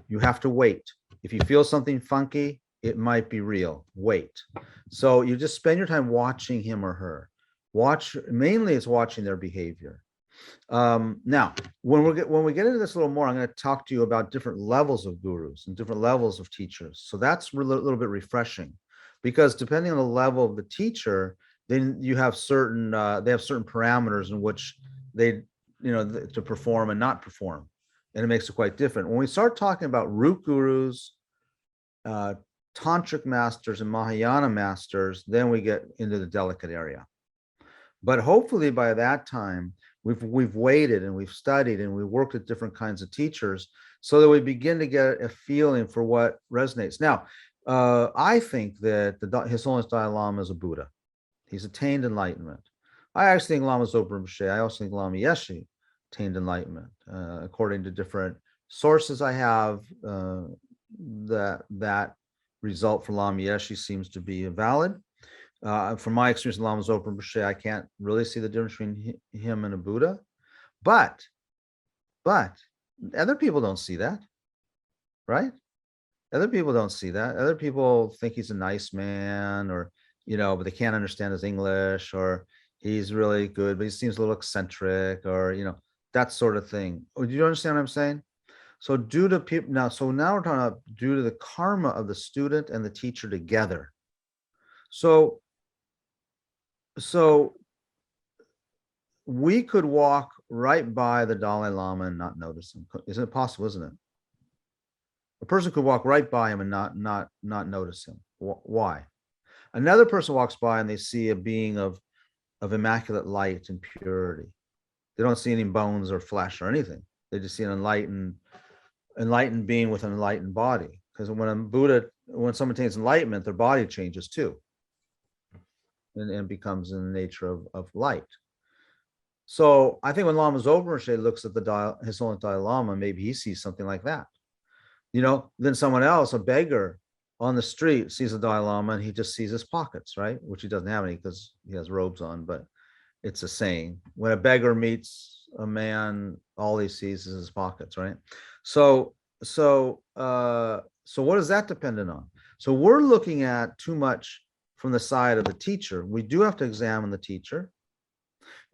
You have to wait. If you feel something funky, it might be real. Wait. So you just spend your time watching him or her. Mainly it's watching their behavior. Now, when we get into this a little more, I'm going to talk to you about different levels of gurus and different levels of teachers. So that's a little bit refreshing, because depending on the level of the teacher, then you have certain they have certain parameters in which they to perform and not perform, and it makes it quite different. When we start talking about root gurus, tantric masters, and Mahayana masters, then we get into the delicate area. But hopefully by that time, we've waited and we've studied and we worked with different kinds of teachers so that we begin to get a feeling for what resonates. Now, I think that His Holiness Dalai Lama is a Buddha. He's attained enlightenment. I actually think Lama Zopa Rinpoche, I also think Lama Yeshe attained enlightenment. According to different sources I have, that result for Lama Yeshe seems to be valid. From my experience in Lama Zopa Rinpoche, I can't really see the difference between him and a Buddha, but other people don't see that, right? Other people don't see that. Other people think he's a nice man, or but they can't understand his English, or he's really good, but he seems a little eccentric, or that sort of thing. Do you understand what I'm saying? So due to people now, we're talking about due to the karma of the student and the teacher together. So we could walk right by the Dalai Lama and not notice him. Isn't it possible? Isn't it? A person could walk right by him and not notice him. Why? Another person walks by and they see a being of immaculate light and purity. They don't see any bones or flesh or anything. They just see an enlightened being with an enlightened body. Because when someone attains enlightenment, their body changes too, and becomes in the nature of light. So I think when Lama Zopa Rinpoche looks at His Holiness Dalai Lama, maybe he sees something like that. Then someone else, a beggar on the street, sees the Dalai Lama and he just sees his pockets, right? Which he doesn't have any because he has robes on, but it's a saying. When a beggar meets a man, all he sees is his pockets, right? So what is that dependent on? So we're looking at too much from the side of the teacher. We do have to examine the teacher,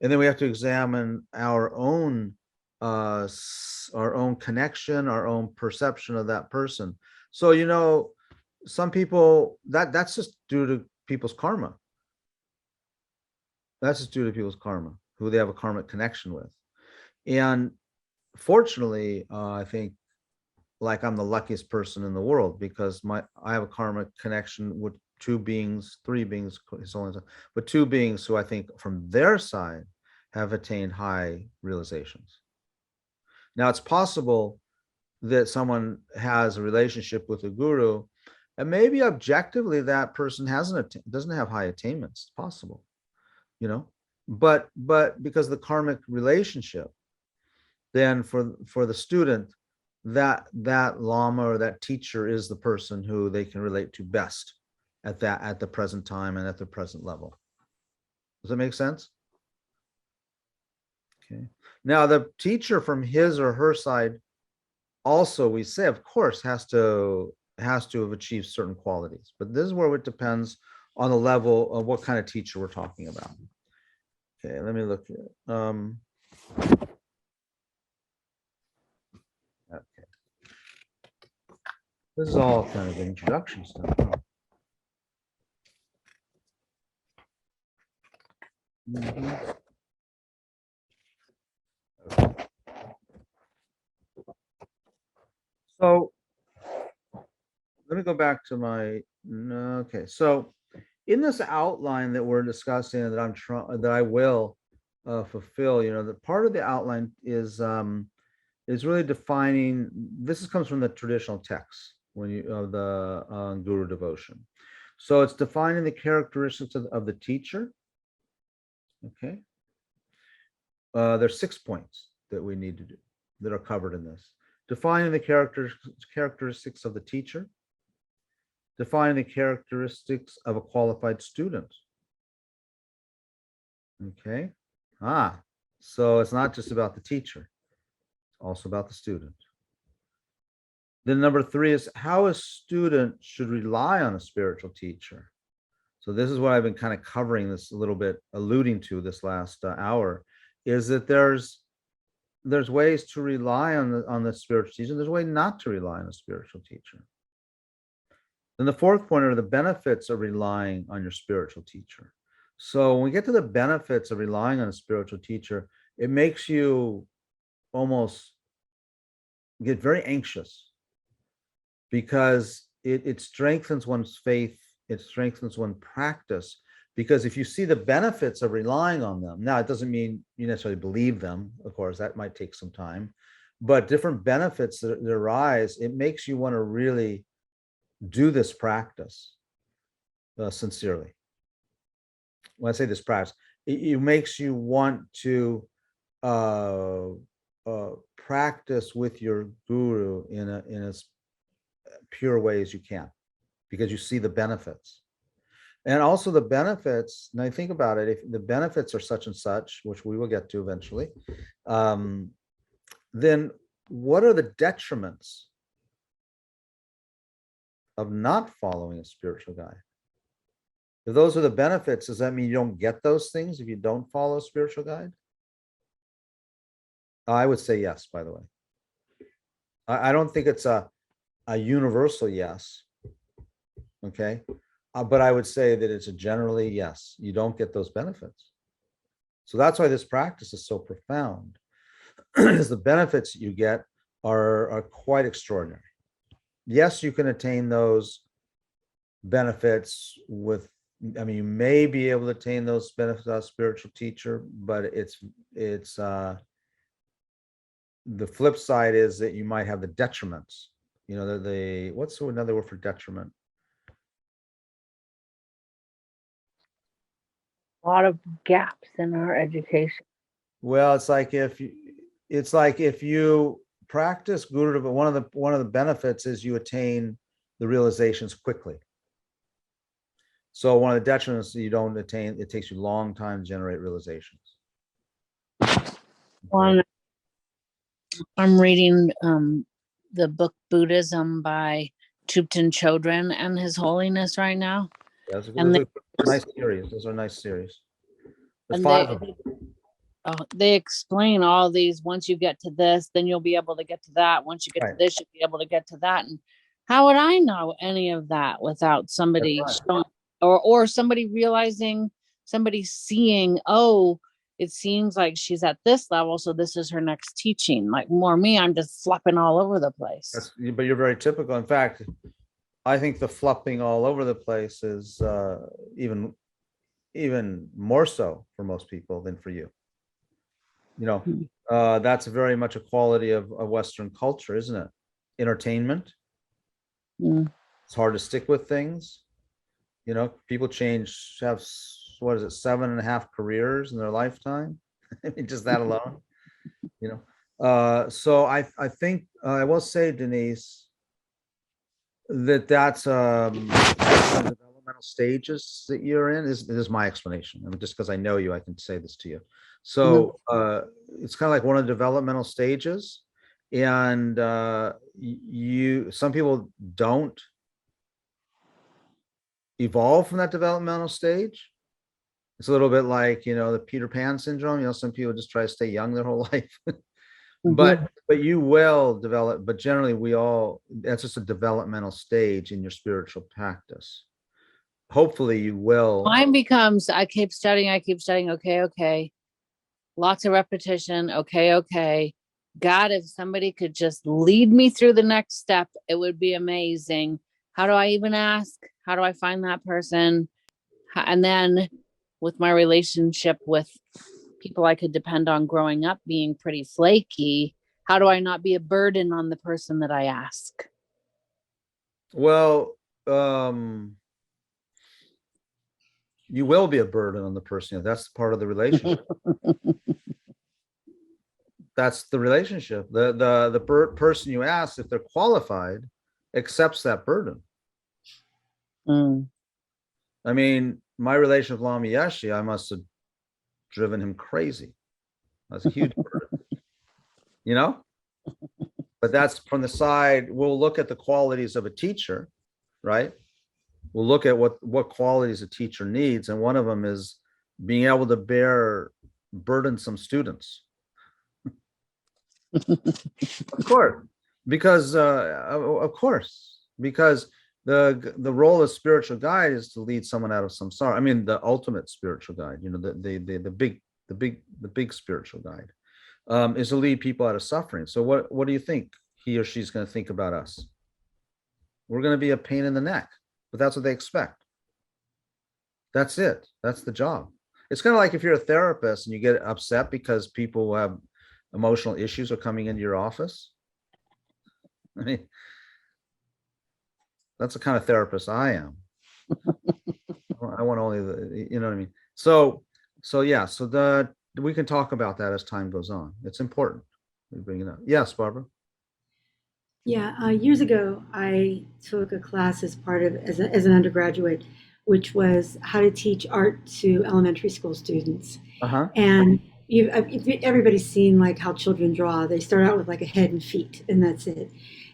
and then we have to examine our own connection, our own perception of that person. So, you know, some people, that's just due to people's karma. That's just due to people's karma, who they have a karmic connection with. And fortunately, I think, like, I'm the luckiest person in the world, because I have a karmic connection with three beings, but two beings who I think from their side have attained high realizations. Now, it's possible that someone has a relationship with a guru, and maybe objectively that person doesn't have high attainments. It's possible, you know, but because of the karmic relationship, then for the student, that lama or that teacher is the person who they can relate to best at the present time and at the present level. Does that make sense? Okay. Now, the teacher from his or her side also, we say, of course, has to have achieved certain qualities, but this is where it depends on the level of what kind of teacher we're talking about. Okay, let me look at okay. This is all kind of introduction stuff. Huh? Mhm. Okay. So let me go back to my, okay. So in this outline that we're discussing, that I will fulfill, you know, the part of the outline is really defining. This comes from the traditional texts of the guru devotion. So it's defining the characteristics of the teacher. Okay. There's 6 points that we need to do that are covered in this. Defining the characteristics of the teacher. Defining the characteristics of a qualified student. Okay. So it's not just about the teacher, it's also about the student. Then number 3 is how a student should rely on a spiritual teacher. So this is what I've been kind of covering this a little bit, alluding to this last hour, is that there's ways to rely on the spiritual teacher. There's a way not to rely on a spiritual teacher. Then the 4th point are the benefits of relying on your spiritual teacher. So when we get to the benefits of relying on a spiritual teacher, it makes you almost get very anxious, because it strengthens one's faith, it strengthens one's practice. Because if you see the benefits of relying on them, now it doesn't mean you necessarily believe them, of course, that might take some time, but different benefits that arise, it makes you want to really do this practice sincerely. When I say this practice, it makes you want to practice with your guru in as pure way as you can, because you see the benefits. And also the benefits, now think about it, if the benefits are such and such, which we will get to eventually, then what are the detriments of not following a spiritual guide? If those are the benefits, does that mean you don't get those things if you don't follow a spiritual guide? I would say yes, by the way. I don't think it's a universal yes. Okay. But I would say that it's a generally yes. You don't get those benefits. So that's why this practice is so profound, is the benefits you get are quite extraordinary. Yes, you can attain those benefits with, I mean, you may be able to attain those benefits as a spiritual teacher, but it's the flip side is that you might have the detriments. You know, what's another word for detriment? A lot of gaps in our education. Well, it's like if you practice guru, but one of the benefits is you attain the realizations quickly. So one of the detriments is you don't attain, it takes you a long time to generate realizations. One, I'm reading the book Buddhism by Tibetan Chodron and His Holiness right now. That's a, And those are nice series. Those are nice series. There's and 5 of them. they explain all these. Once you get to this, then you'll be able to get to that. Once you get to Right. this, you'll be able to get to that. And how would I know any of that without somebody That's right. showing, or somebody realizing, somebody seeing, oh, it seems like she's at this level, so this is her next teaching. Like more me, I'm just flopping all over the place. But you're very typical. In fact, I think the flopping all over the place is even more so for most people than for you. You know, that's very much a quality of Western culture, isn't it? Entertainment. Mm. It's hard to stick with things. You know, people have, what is it, 7.5 careers in their lifetime. I mean, just that alone, you know. So I think I will say, Denise, that's developmental stages that you're in. This is my explanation. I mean, just because I know you, I can say this to you. So it's kind of like one of the developmental stages, and some people don't evolve from that developmental stage. It's a little bit like, you know, the Peter Pan syndrome. You know, some people just try to stay young their whole life. But you will develop, but generally that's just a developmental stage in your spiritual practice. Hopefully you will. Mine becomes, I keep studying. Okay. Lots of repetition. Okay. God, if somebody could just lead me through the next step, it would be amazing. How do I even ask? How do I find that person? And then with my relationship with people I could depend on growing up being pretty flaky, how do I not be a burden on the person that I ask? Well, you will be a burden on the person. That's part of the relationship. That's the relationship. The person you ask, if they're qualified, accepts that burden. I mean, my relation with Lama Yeshe, I must have driven him crazy. That's a huge burden, you know? But that's from the side. We'll look at the qualities of a teacher, right? We'll look at what qualities a teacher needs, and one of them is being able to bear burdensome students. Of course, because the role of spiritual guide is to lead someone out of samsara. I mean, the ultimate spiritual guide, you know, the big spiritual guide, is to lead people out of suffering. So what do you think he or she's going to think about us? We're going to be a pain in the neck, but that's what they expect. That's it. That's the job. It's kind of like if you're a therapist and you get upset because people who have emotional issues are coming into your office. I mean, that's the kind of therapist I am. I want only the, you know what I mean? So yeah, so we can talk about that as time goes on. It's important. We bring it up. Yes, Barbara. Yeah, years ago, I took a class as part of as an undergraduate, which was how to teach art to elementary school students. And everybody's seen like how children draw. They start out with like a head and feet, and that's it.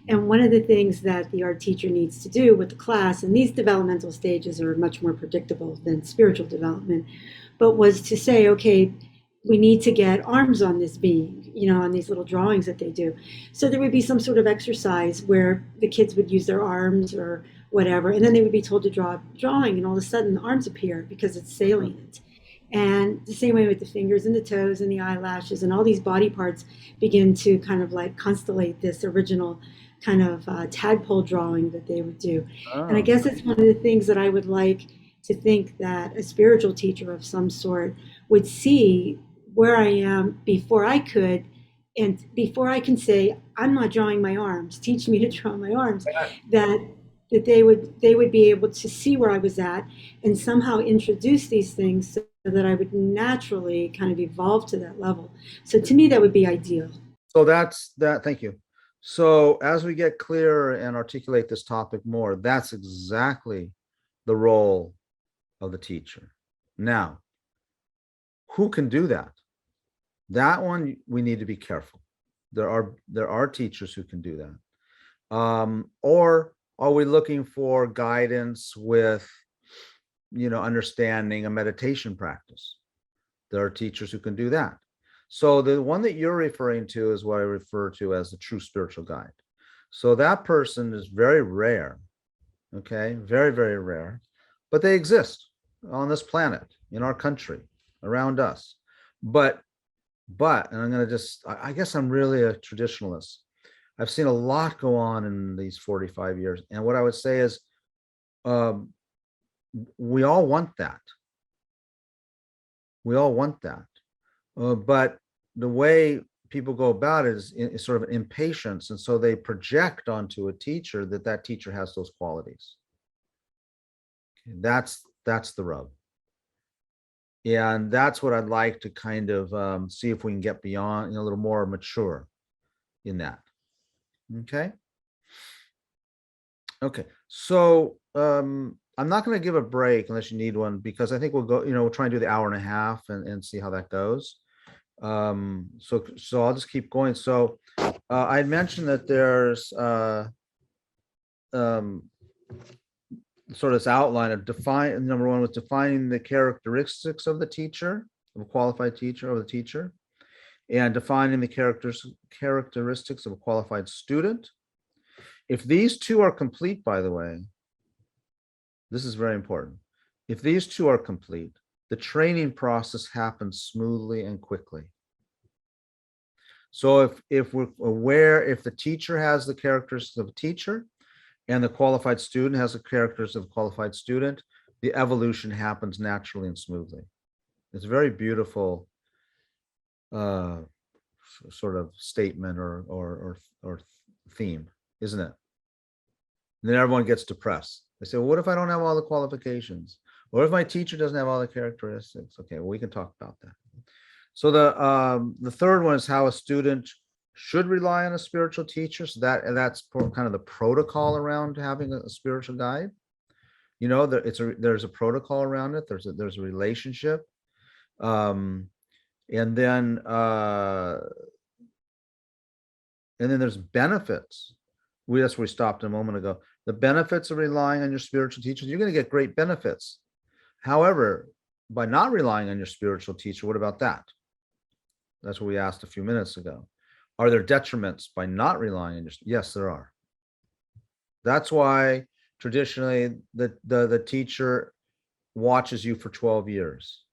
And one of the things that the art teacher needs to do with the class, and these developmental stages are much more predictable than spiritual development, but was to say, okay, we need to get arms on this being, you know, on these little drawings that they do. So there would be some sort of exercise where the kids would use their arms or whatever, and then they would be told to draw a drawing, and all of a sudden the arms appear because it's salient. And the same way with the fingers and the toes and the eyelashes and all these body parts begin to kind of like constellate this original kind of tadpole drawing that they would do. And I guess it's one of the things that I would like to think that a spiritual teacher of some sort would see where I am before I could, and before I can say, I'm not drawing my arms, teach me to draw my arms, that they would be able to see where I was at and somehow introduce these things so that I would naturally kind of evolve to that level. So to me, that would be ideal. So that's that. Thank you. So as we get clearer and articulate this topic more, that's exactly the role of the teacher. Now, who can do that? That one we need to be careful. There are teachers who can do that. Or are we looking for guidance with understanding a meditation practice. There are teachers who can do that. So the one that you're referring to is what I refer to as the true spiritual guide. So that person is very rare, okay? Very, very rare, but they exist on this planet, in our country, around us. But, and I'm going to I guess I'm really a traditionalist. I've seen a lot go on in these 45 years. And what I would say is, we all want that. We all want that. But the way people go about it is sort of impatience. And so they project onto a teacher that teacher has those qualities. That's the rub. And that's what I'd like to kind of see if we can get beyond, a little more mature in that. Okay. Okay. So I'm not going to give a break unless you need one, because I think we'll go, we'll try and do the hour and a half and see how that goes. So I'll just keep going. So I mentioned that there's sort of this outline of number one was defining the characteristics of the teacher, of a qualified teacher, or the teacher, and defining the characteristics of a qualified student. If these two are complete, by the way, this is very important. If these two are complete, the training process happens smoothly and quickly. So if we're aware, if the teacher has the characteristics of a teacher and the qualified student has the characteristics of a qualified student, the evolution happens naturally and smoothly. It's a very beautiful sort of statement or theme, isn't it? And then everyone gets depressed. They say, well, what if I don't have all the qualifications? What if my teacher doesn't have all the characteristics? Okay, well, we can talk about that. So the third one is how a student should rely on a spiritual teacher. So that's kind of the protocol around having a spiritual guide. There's a protocol around it. There's a relationship, and then there's benefits. That's where we stopped a moment ago. The benefits of relying on your spiritual teachers, you're going to get great benefits. However, by not relying on your spiritual teacher, what about that? That's what we asked a few minutes ago. Are there detriments by not relying on your? Yes, there are. That's why traditionally the teacher watches you for 12 years.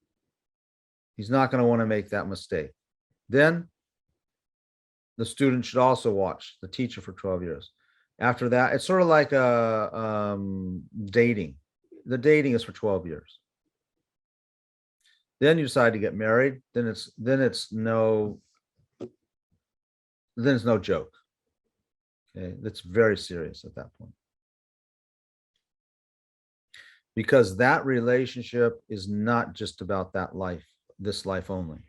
He's not going to want to make that mistake. Then the student should also watch the teacher for 12 years. After that, it's sort of like dating. The dating is for 12 years. Then you decide to get married. Then it's no joke. Okay, that's very serious at that point, because that relationship is not just about this life only.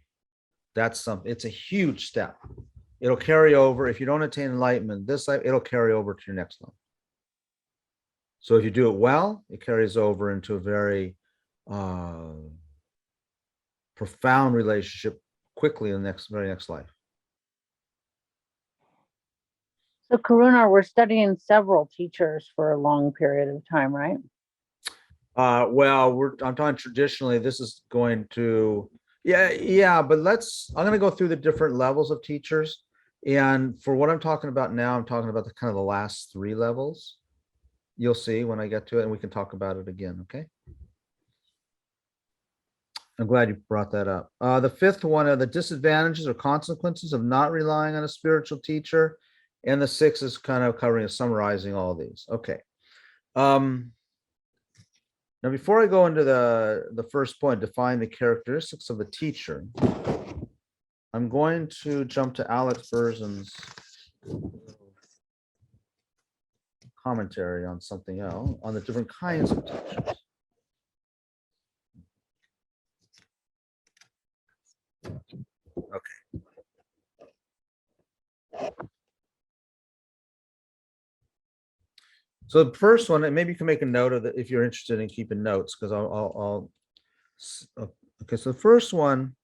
It's a huge step. It'll carry over. If you don't attain enlightenment this life, it'll carry over to your next life. So if you do it well, it carries over into a very profound relationship quickly in the very next life. So Karuna, we're studying several teachers for a long period of time, right? Well, I'm talking traditionally, this is going to, yeah, but I'm going to go through the different levels of teachers. And for what I'm talking about now, I'm talking about the kind of the last 3 levels. You'll see when I get to it, and we can talk about it again. Okay. I'm glad you brought that up. The 5th one are the disadvantages or consequences of not relying on a spiritual teacher. And the 6th is kind of summarizing all of these. Okay. Now, before I go into the first point, define the characteristics of the teacher, I'm going to jump to Alex Berzin's commentary on something else, on the different kinds of teachers. Okay. So the first one, and maybe you can make a note of it if you're interested in keeping notes, because okay. So the first one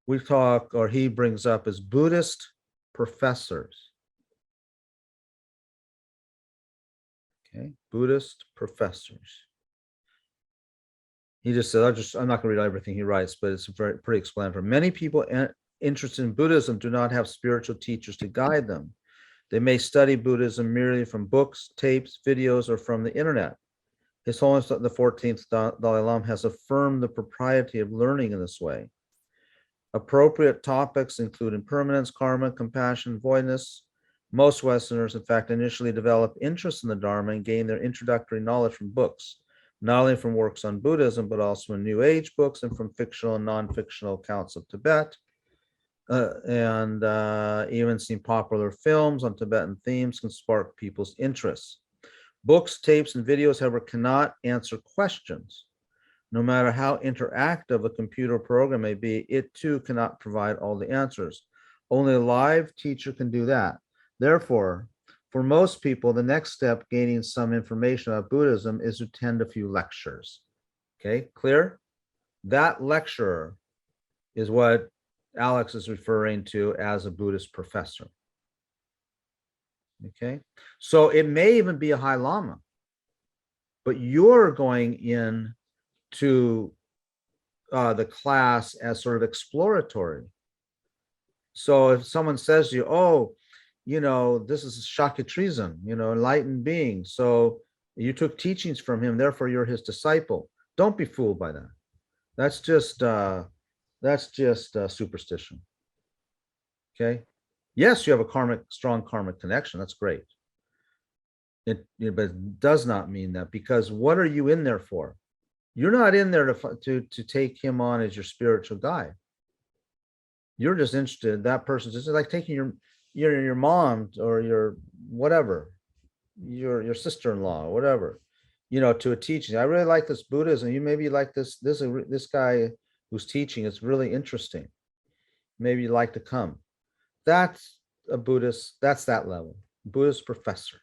he brings up is Buddhist professors. Okay, Buddhist professors. He just said, I'm not going to read everything he writes, but it's pretty explanatory. Many people interested in Buddhism do not have spiritual teachers to guide them. They may study Buddhism merely from books, tapes, videos, or from the internet. His Holiness the 14th Dalai Lama has affirmed the propriety of learning in this way. Appropriate topics include impermanence, karma, compassion, voidness. Most Westerners, in fact, initially develop interest in the Dharma and gain their introductory knowledge from books, not only from works on Buddhism, but also in New Age books and from fictional and non-fictional accounts of Tibet, and even seen popular films on Tibetan themes can spark people's interests. Books, tapes, and videos, however, cannot answer questions. No matter how interactive a computer program may be, it too cannot provide all the answers. Only a live teacher can do that. Therefore, for most people, the next step gaining some information about Buddhism is to attend a few lectures. Okay, clear? That lecturer is what Alex is referring to as a Buddhist professor. Okay, so it may even be a High Lama, but you're going in to the class as sort of exploratory. So if someone says to you, oh, you know, this is Shakya-treason, you know, enlightened being, so you took teachings from him, therefore you're his disciple. Don't be fooled by that. That's just superstition. Okay. Yes, you have a strong karmic connection. That's great. But it does not mean that, because what are you in there for? You're not in there to take him on as your spiritual guide. You're just interested. That person's just like taking your mom or your whatever, your sister-in-law or whatever, you know, to a teaching. I really like this Buddhism. You maybe like this guy who's teaching. It's really interesting. Maybe you'd like to come. That's a Buddhist. That's that level. Buddhist professor.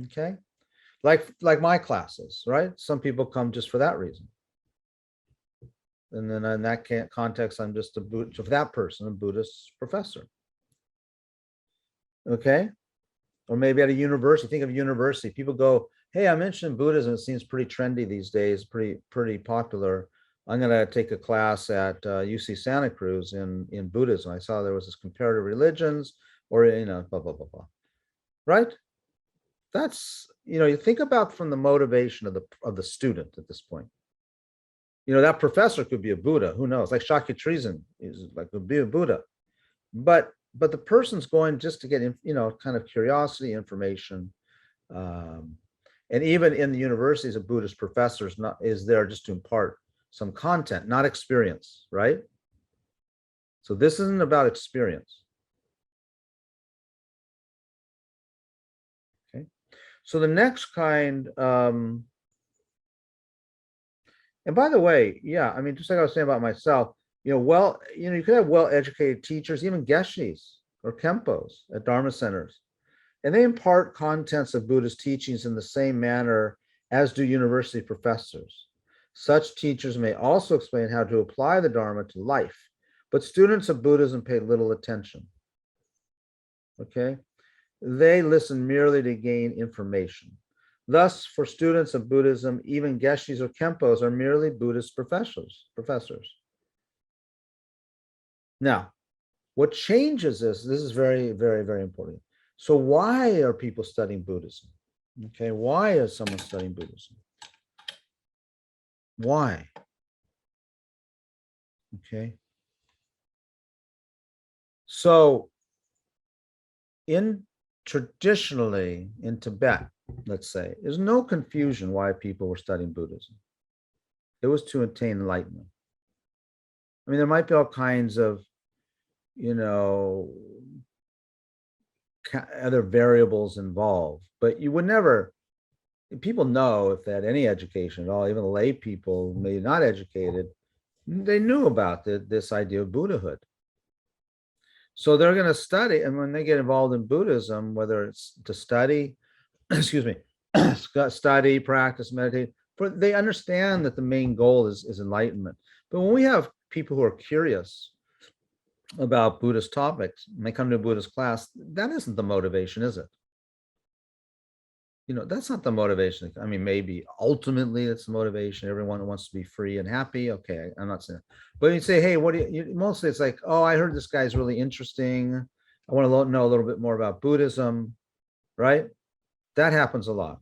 Okay. Like my classes, right? Some people come just for that reason. And then in that context, I'm just for that person, a Buddhist professor. Okay. Or maybe at a university, think of university, people go, hey, I'm interested in Buddhism. It seems pretty trendy these days, pretty popular. I'm going to take a class at UC Santa Cruz in Buddhism. I saw there was this comparative religions or, you know, blah, blah, blah, blah. Right? That's, you know, you think about from the motivation of the student at this point. You know, that professor could be a Buddha, who knows? Like Shakya-treason is like could be a Buddha. But the person's going just to get, you know, kind of curiosity, information. And even in the universities, a Buddhist professor is there just to impart some content, not experience, right? So this isn't about experience. Okay. So the next kind, and by the way, yeah, I mean, just like I was saying about myself, you know, you could have well-educated teachers, even geshis or kempos at Dharma centers, and they impart contents of Buddhist teachings in the same manner as do university professors. Such teachers may also explain how to apply the Dharma to life, but students of Buddhism pay little attention. Okay? They listen merely to gain information. Thus, for students of Buddhism, even geshis or kempos are merely Buddhist professors. Now, what changes this is very, very, very important. So why are people studying Buddhism? Okay, why is someone studying Buddhism? Why? Okay. So traditionally in Tibet, let's say, there's no confusion why people were studying Buddhism. It was to attain enlightenment. I mean, there might be all kinds of, you know, other variables involved, but you would never, people know if they had any education at all, even lay people, maybe not educated, they knew about this idea of Buddhahood. So they're going to study, and when they get involved in Buddhism, whether it's to study, excuse me, study, practice, meditate, they understand that the main goal is enlightenment. But when we have people who are curious about Buddhist topics, and they come to a Buddhist class, that isn't the motivation, is it? that's not the motivation. I mean, maybe ultimately it's the motivation. Everyone wants to be free and happy. Okay, I'm not saying that. But you say, hey, what do you mostly it's like, oh, I heard this guy's really interesting. I want to know a little bit more about Buddhism, right? That happens a lot.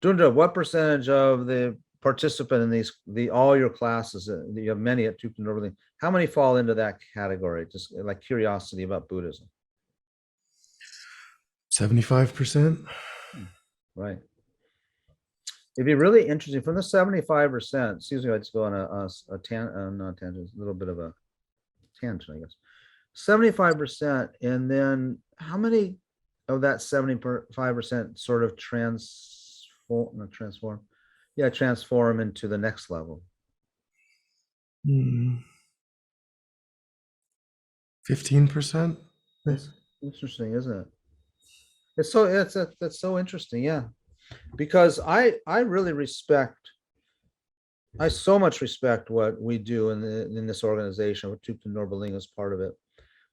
Dunda, what percentage of the participant in all your classes, you have many at Tucson Norberling, how many fall into that category? Just like curiosity about Buddhism. 75%. Right. It'd be really interesting from the 75%. Excuse me, I just go on a tangent, a little bit of a tangent, I guess. 75%, and then how many of that 75% sort of transform into the next level? 15%. That's interesting, isn't it? That's so interesting, yeah. Because I so much respect what we do in this organization, what Thupten Norberling is part of it,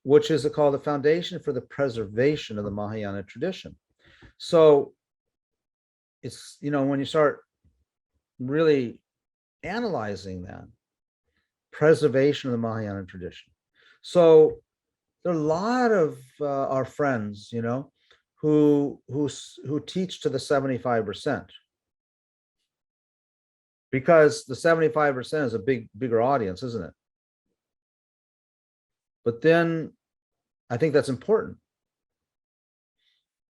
which is called the Foundation for the Preservation of the Mahayana Tradition. So it's, when you start really analyzing that preservation of the Mahayana tradition. So there are a lot of our friends, who teach to the 75%. Because the 75% is a bigger audience, isn't it? But then I think that's important.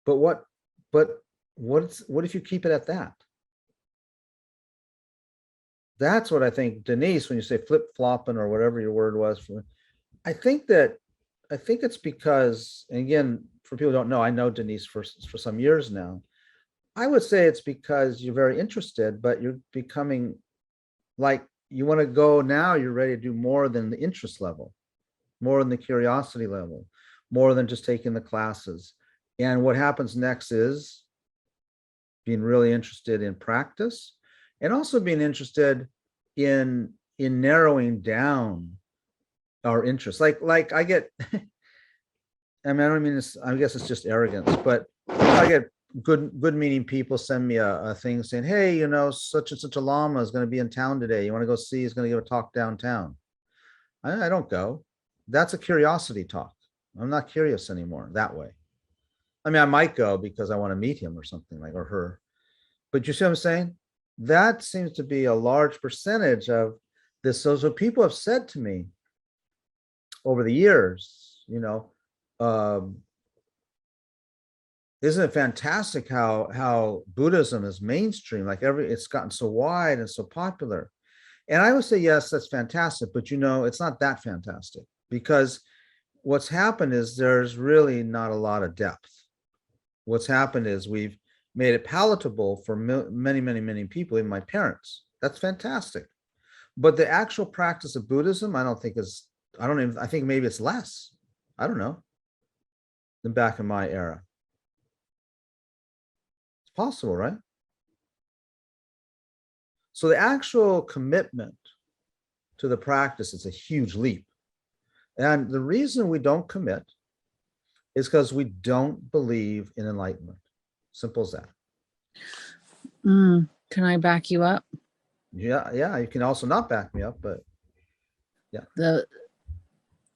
But what if you keep it at that? That's what I think, Denise, when you say flip-flopping or whatever your word was, I think it's because, and again, for people who don't know, I know Denise for some years now. I would say it's because you're very interested, but you're becoming like, you want to go now, you're ready to do more than the interest level, more than the curiosity level, more than just taking the classes. And what happens next is being really interested in practice, and also being interested in narrowing down our interests. Like I get, I mean, I don't mean this, I guess it's just arrogance, but I get good meaning people send me a thing saying, hey, such and such a lama is going to be in town today. You want to go see? He's going to give a talk downtown. I don't go. That's a curiosity talk. I'm not curious anymore that way. I mean, I might go because I want to meet him or something, like, or her. But you see what I'm saying? That seems to be a large percentage of this. So people have said to me over the years, isn't it fantastic how Buddhism is mainstream? Like it's gotten so wide and so popular. And I would say, yes, that's fantastic, but it's not that fantastic, because what's happened is there's really not a lot of depth. What's happened is we've made it palatable for many people, even my parents. That's fantastic. But the actual practice of Buddhism, I think maybe it's less, I don't know, than back in my era. It's possible, right? So the actual commitment to the practice is a huge leap. And the reason we don't commit is because we don't believe in enlightenment. Simple as that. Can I back you up? Yeah. You can also not back me up, but yeah.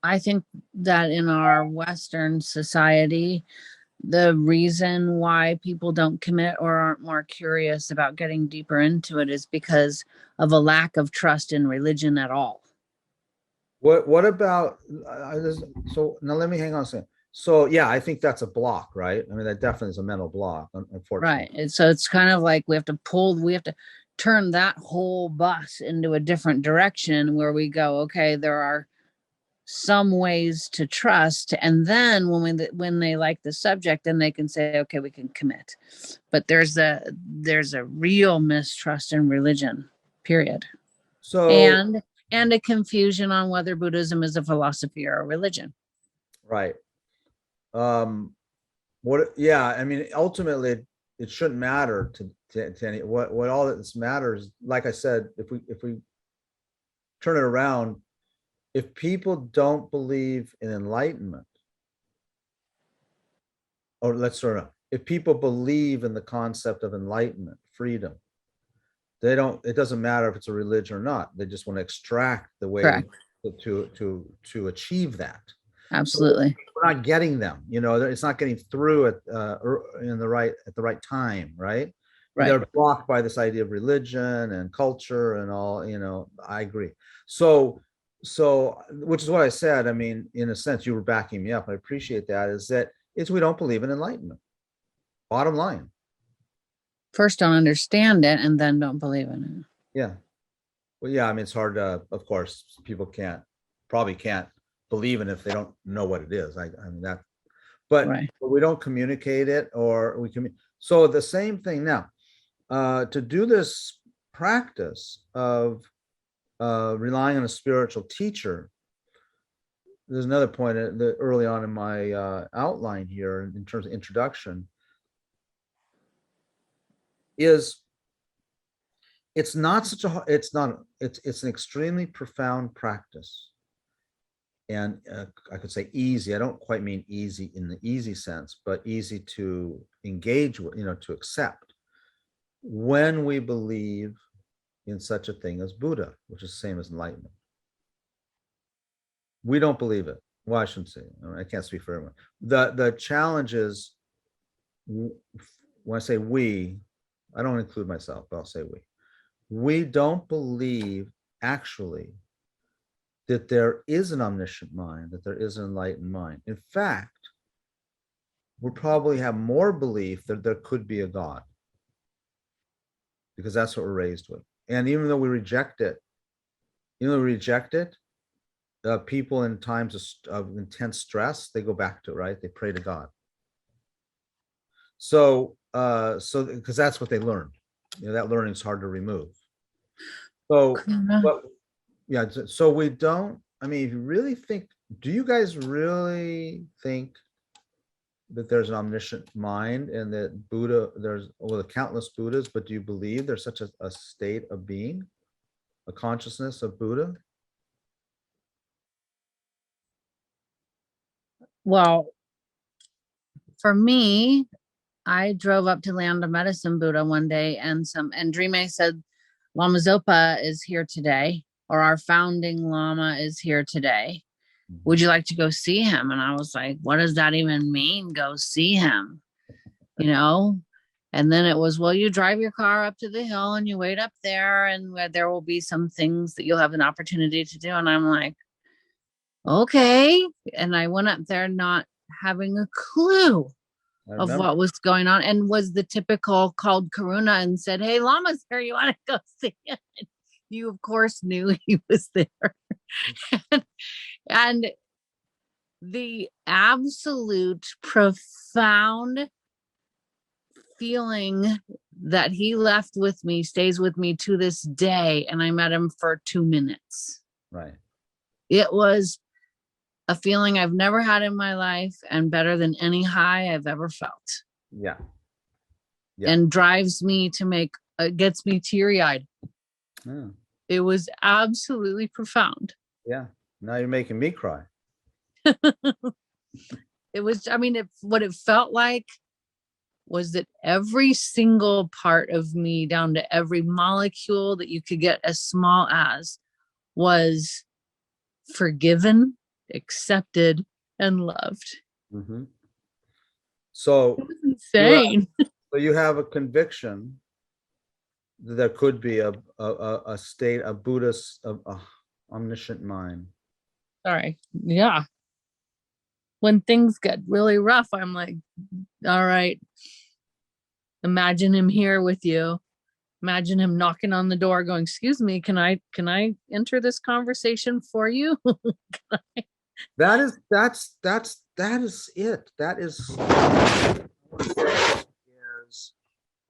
I think that in our Western society, the reason why people don't commit or aren't more curious about getting deeper into it is because of a lack of trust in religion at all. What about so now let me hang on a second. So yeah, I think that's a block, right? I mean, that definitely is a mental block, unfortunately. Right. And so it's kind of like we have to turn that whole bus into a different direction, where we go, okay, there are some ways to trust, and then when they like the subject, then they can say, okay, we can commit. But there's a real mistrust in religion, period. So and a confusion on whether Buddhism is a philosophy or a religion. Right. I mean, ultimately it shouldn't matter to any, what all that matters, like I said, if we turn it around, if people don't believe in enlightenment, or let's sort of, if people believe in the concept of enlightenment, freedom, it doesn't matter if it's a religion or not. They just want to extract the way Correct. to achieve that. Absolutely. So we're not getting them, it's not getting through at the right time, right? Right. They're blocked by this idea of religion and culture and all. I agree. So which is what I said. I mean, in a sense, you were backing me up. I appreciate that. It's we don't believe in enlightenment. Bottom line. First, don't understand it, and then don't believe in it. Yeah. Well, yeah. I mean, it's hard to. Of course, people probably can't believe in it if they don't know what it is. I mean that. But Right. we don't communicate it, or we can. So the same thing now. To do this practice of relying on a spiritual teacher, there's another point early on in my outline here in terms of introduction, is it's an extremely profound practice, and I could say easy. I don't quite mean easy in the easy sense, but easy to engage with, to accept, when we believe in such a thing as Buddha, which is the same as enlightenment. We don't believe it. Well, I shouldn't say. I can't speak for everyone. The challenge is, when I say we, I don't include myself, but I'll say we. We don't believe actually that there is an omniscient mind, that there is an enlightened mind. In fact, we probably have more belief that there could be a God, because that's what we're raised with. And even though we reject it, people in times of intense stress, they go back to it, right? They pray to God. So because that's what they learned. That learning is hard to remove. So, but yeah, so we don't. I mean, if you really think, do you guys really think that there's an omniscient mind and that Buddha, there's countless Buddhas, but do you believe there's such a state of being, a consciousness of Buddha? Well, for me, I drove up to Land of Medicine Buddha one day, and Dreame said, Lama Zopa is here today, or our founding Lama is here today. Would you like to go see him? And I was like, what does that even mean? Go see him, And then it was, well, you drive your car up to the hill and you wait up there, and where there will be some things that you'll have an opportunity to do. And I'm like, okay. And I went up there not having a clue of what was going on, and was the typical called Karuna and said, hey, Lama's here, you want to go see him? And you of course knew he was there. and the absolute profound feeling that he left with me stays with me to this day. And I met him for 2 minutes. Right. It was a feeling I've never had in my life, and better than any high I've ever felt. Yeah. And drives me to gets me teary-eyed. Yeah. It was absolutely profound. Yeah. Now you're making me cry. It was, what it felt like was that every single part of me, down to every molecule that you could get as small as, was forgiven, accepted, and loved. Mm-hmm. So it was insane. So you have a conviction that there could be a state, a Buddhist, omniscient mind. Sorry. Yeah. When things get really rough, I'm like, all right, imagine him here with you. Imagine him knocking on the door going, excuse me, can I enter this conversation for you? That is it. That is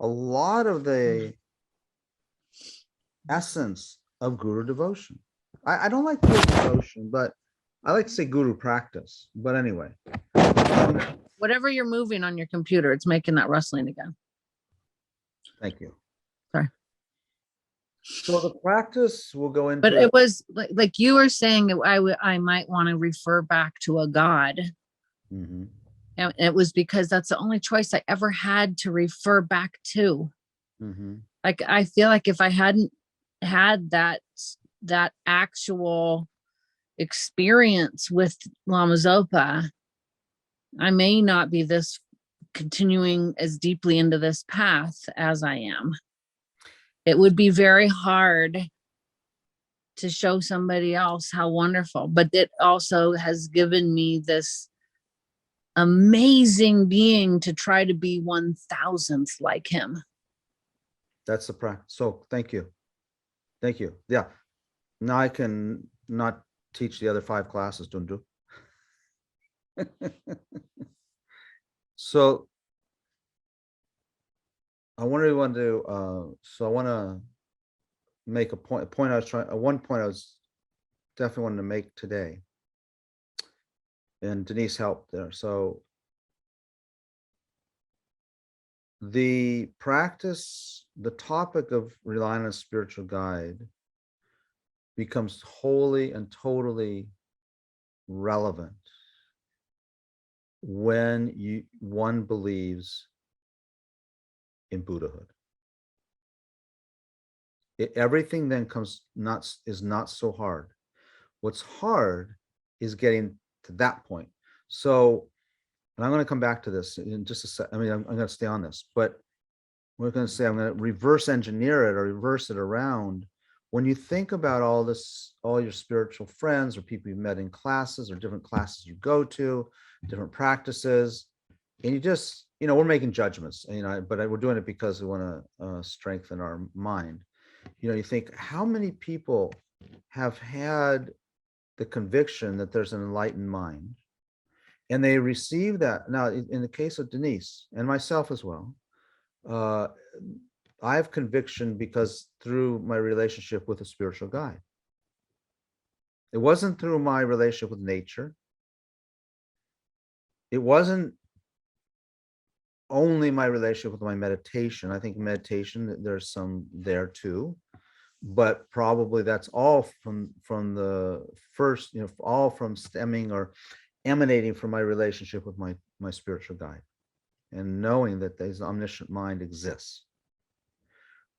a lot of the essence of guru devotion. I don't like guru devotion, but I like to say guru practice. But anyway. Whatever you're moving on your computer, it's making that rustling again. Thank you. Sorry. So the practice will go into. But it was like you were saying that I might want to refer back to a God. Mm-hmm. And it was because that's the only choice I ever had to refer back to. Mm-hmm. Like, I feel like if I hadn't had that actual experience with Lama Zopa, I may not be this continuing as deeply into this path as I am. It would be very hard to show somebody else how wonderful, but it also has given me this amazing being to try to be 1,000th like him. That's the practice. So thank you. Thank you. Yeah. Now I can not teach the other 5 classes, don't do. So I want to so I want to make a point I was trying, one point I was definitely wanting to make today. And Denise helped there. So the practice, the topic of relying on a spiritual guide becomes wholly and totally relevant when one believes in Buddhahood. Everything then is not so hard. What's hard is getting to that point. So, and I'm going to come back to this in just a sec. I mean, I'm going to stay on this, but we're going to say I'm going to reverse engineer it or reverse it around. When you think about all this, all your spiritual friends or people you met in classes or different classes you go to, different practices, and you just, we're making judgments, but we're doing it because we want to strengthen our mind. You think, how many people have had the conviction that there's an enlightened mind, and they receive that. Now, in the case of Denise and myself as well, I have conviction because through my relationship with a spiritual guide. It wasn't through my relationship with nature. It wasn't only my relationship with my meditation. I think meditation, there's some there too, but probably that's all from the first, all from stemming or emanating from my relationship with my spiritual guide, and knowing that this omniscient mind exists.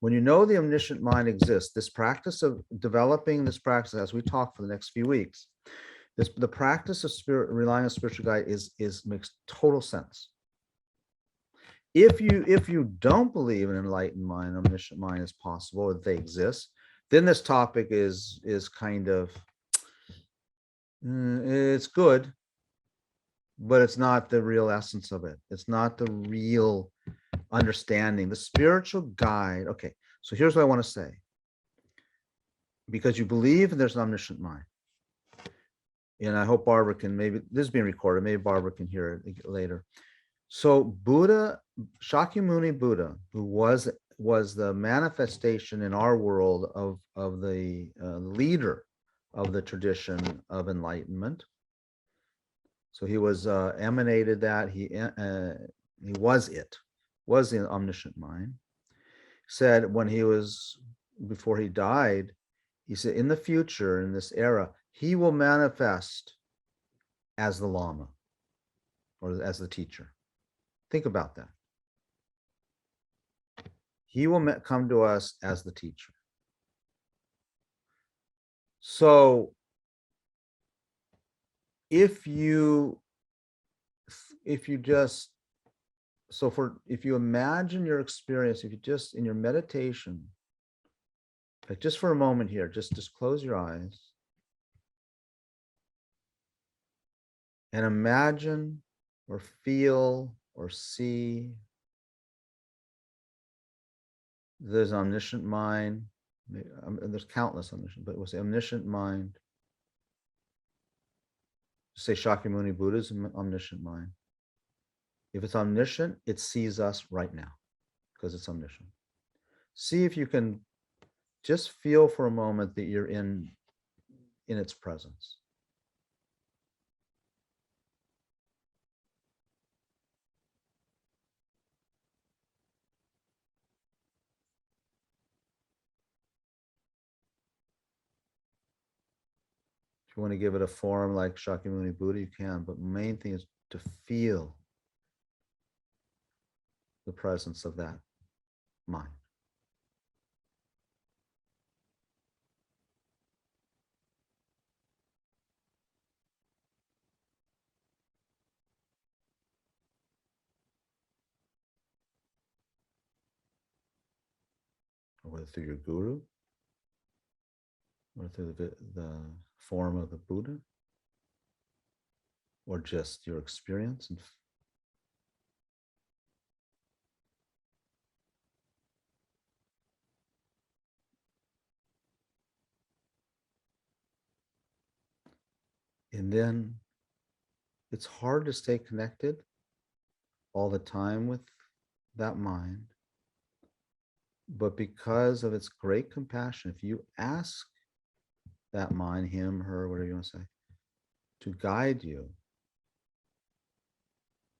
When you know the omniscient mind exists, this practice of developing this practice, as we talk for the next few weeks, the practice of relying on spiritual guide makes total sense. If you don't believe an enlightened mind, omniscient mind is possible, or they exist, then this topic is kind of, it's good, but it's not the real essence of it. It's not the real understanding. The spiritual guide. Okay, so here's what I want to say. Because you believe there's an omniscient mind, and I hope Barbara can, maybe this is being recorded, maybe Barbara can hear it later. So Buddha, Shakyamuni Buddha, who was the manifestation in our world of the leader of the tradition of enlightenment. So he was emanated that he was the omniscient mind. Said before he died, he said, in the future, in this era, he will manifest as the lama or as the teacher. Think about that. He will come to us as the teacher. So if you imagine your experience, if you just in your meditation, like just for a moment here, just close your eyes and imagine or feel or see there's an omniscient mind. There's countless omniscient, but we'll say omniscient mind. Say Shakyamuni Buddha's omniscient mind. If it's omniscient, it sees us right now because it's omniscient. See if you can just feel for a moment that you're in its presence. If you want to give it a form like Shakyamuni Buddha, you can, but the main thing is to feel the presence of that mind. Or whether through your guru, or through the form of the Buddha, or just your experience. And then it's hard to stay connected all the time with that mind. But because of its great compassion, if you ask that mind, him, her, whatever you want to say, to guide you,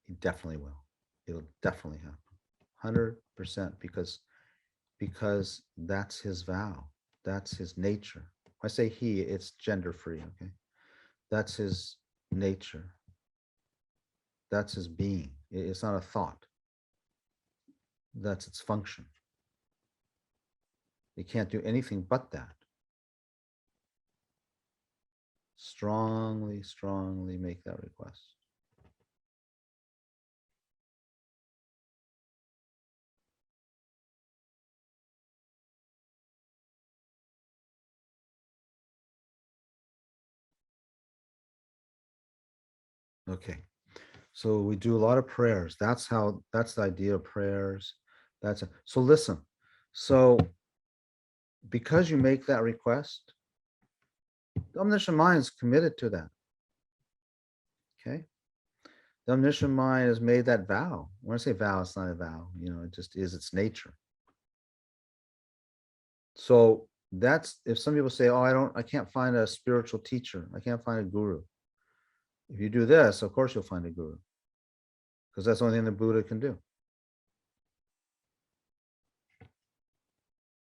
he definitely will. It'll definitely happen. 100%, because that's his vow. That's his nature. When I say he, it's gender free, okay? That's his nature. That's his being. It's not a thought. That's its function. It can't do anything but that. Strongly, strongly make that request. Okay. So we do a lot of prayers. That's the idea of prayers. So listen. So because you make that request, the omniscient mind is committed to that. Okay. The omniscient mind has made that vow. When I say vow, it's not a vow, it just is its nature. So that's, if some people say, oh, I can't find a spiritual teacher. I can't find a guru. If you do this, of course you'll find a guru, because that's the only thing the Buddha can do.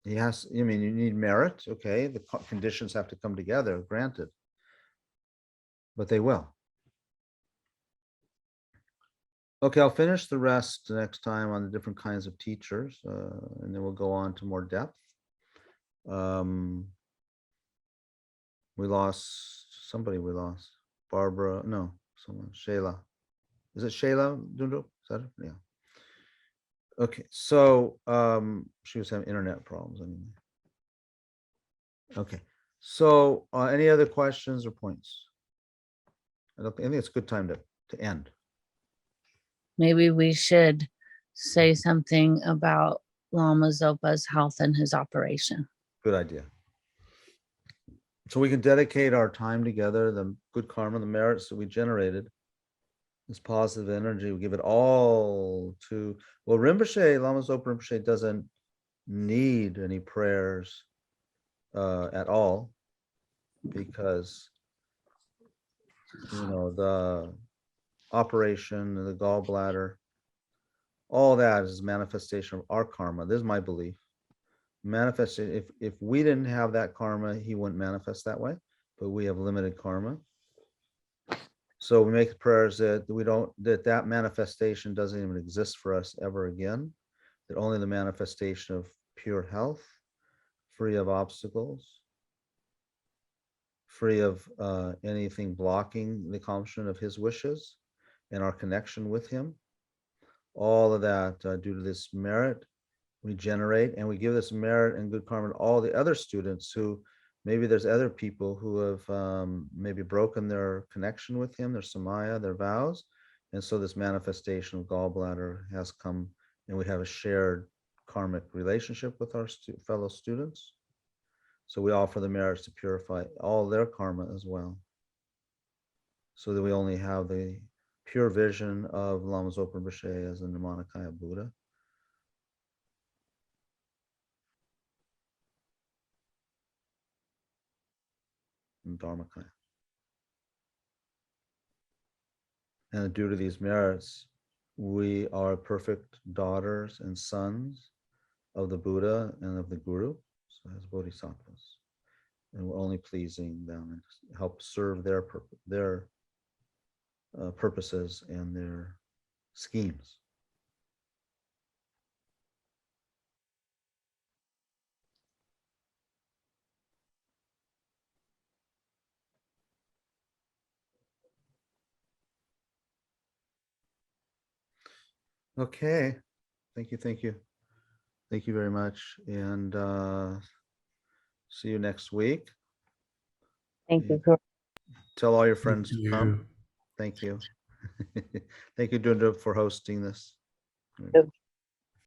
You need merit, okay? The conditions have to come together, granted. But they will. Okay, I'll finish the rest next time on the different kinds of teachers, and then we'll go on to more depth. We lost somebody. Barbara, no, someone. Shayla. Is it Shayla Dundu? Is that it? Yeah. Okay, so she was having internet problems. Okay, so any other questions or points? I think it's a good time to end. Maybe we should say something about Lama Zopa's health and his operation. Good idea. So we can dedicate our time together, the good karma, the merits that we generated, this positive energy, we give it all to, well, Rinpoche, Lama Zopa Rinpoche doesn't need any prayers at all, because, the operation, the gallbladder, all that is manifestation of our karma. This is my belief. Manifested, if we didn't have that karma, he wouldn't manifest that way, but we have limited karma. So we make prayers that that manifestation doesn't even exist for us ever again, that only the manifestation of pure health, free of obstacles, free of anything blocking the accomplishment of his wishes and our connection with him. All of that due to this merit we generate, and we give this merit and good karma to all the other students who, maybe there's other people who have maybe broken their connection with him, their samaya, their vows. And so this manifestation of gallbladder has come, and we have a shared karmic relationship with our fellow students. So we offer the merits to purify all their karma as well, so that we only have the pure vision of Lama Zopa Rinpoche as a Nirmanakaya Buddha. And Dharmakaya. And due to these merits, we are perfect daughters and sons of the Buddha and of the Guru, so as bodhisattvas. And we're only pleasing them and help serve their purposes and their schemes. Okay. Thank you. Thank you. Thank you very much. And see you next week. Thank you. Tell all your Thank friends to you. come. Thank you. Thank you, Dunda, for hosting this. Corinne.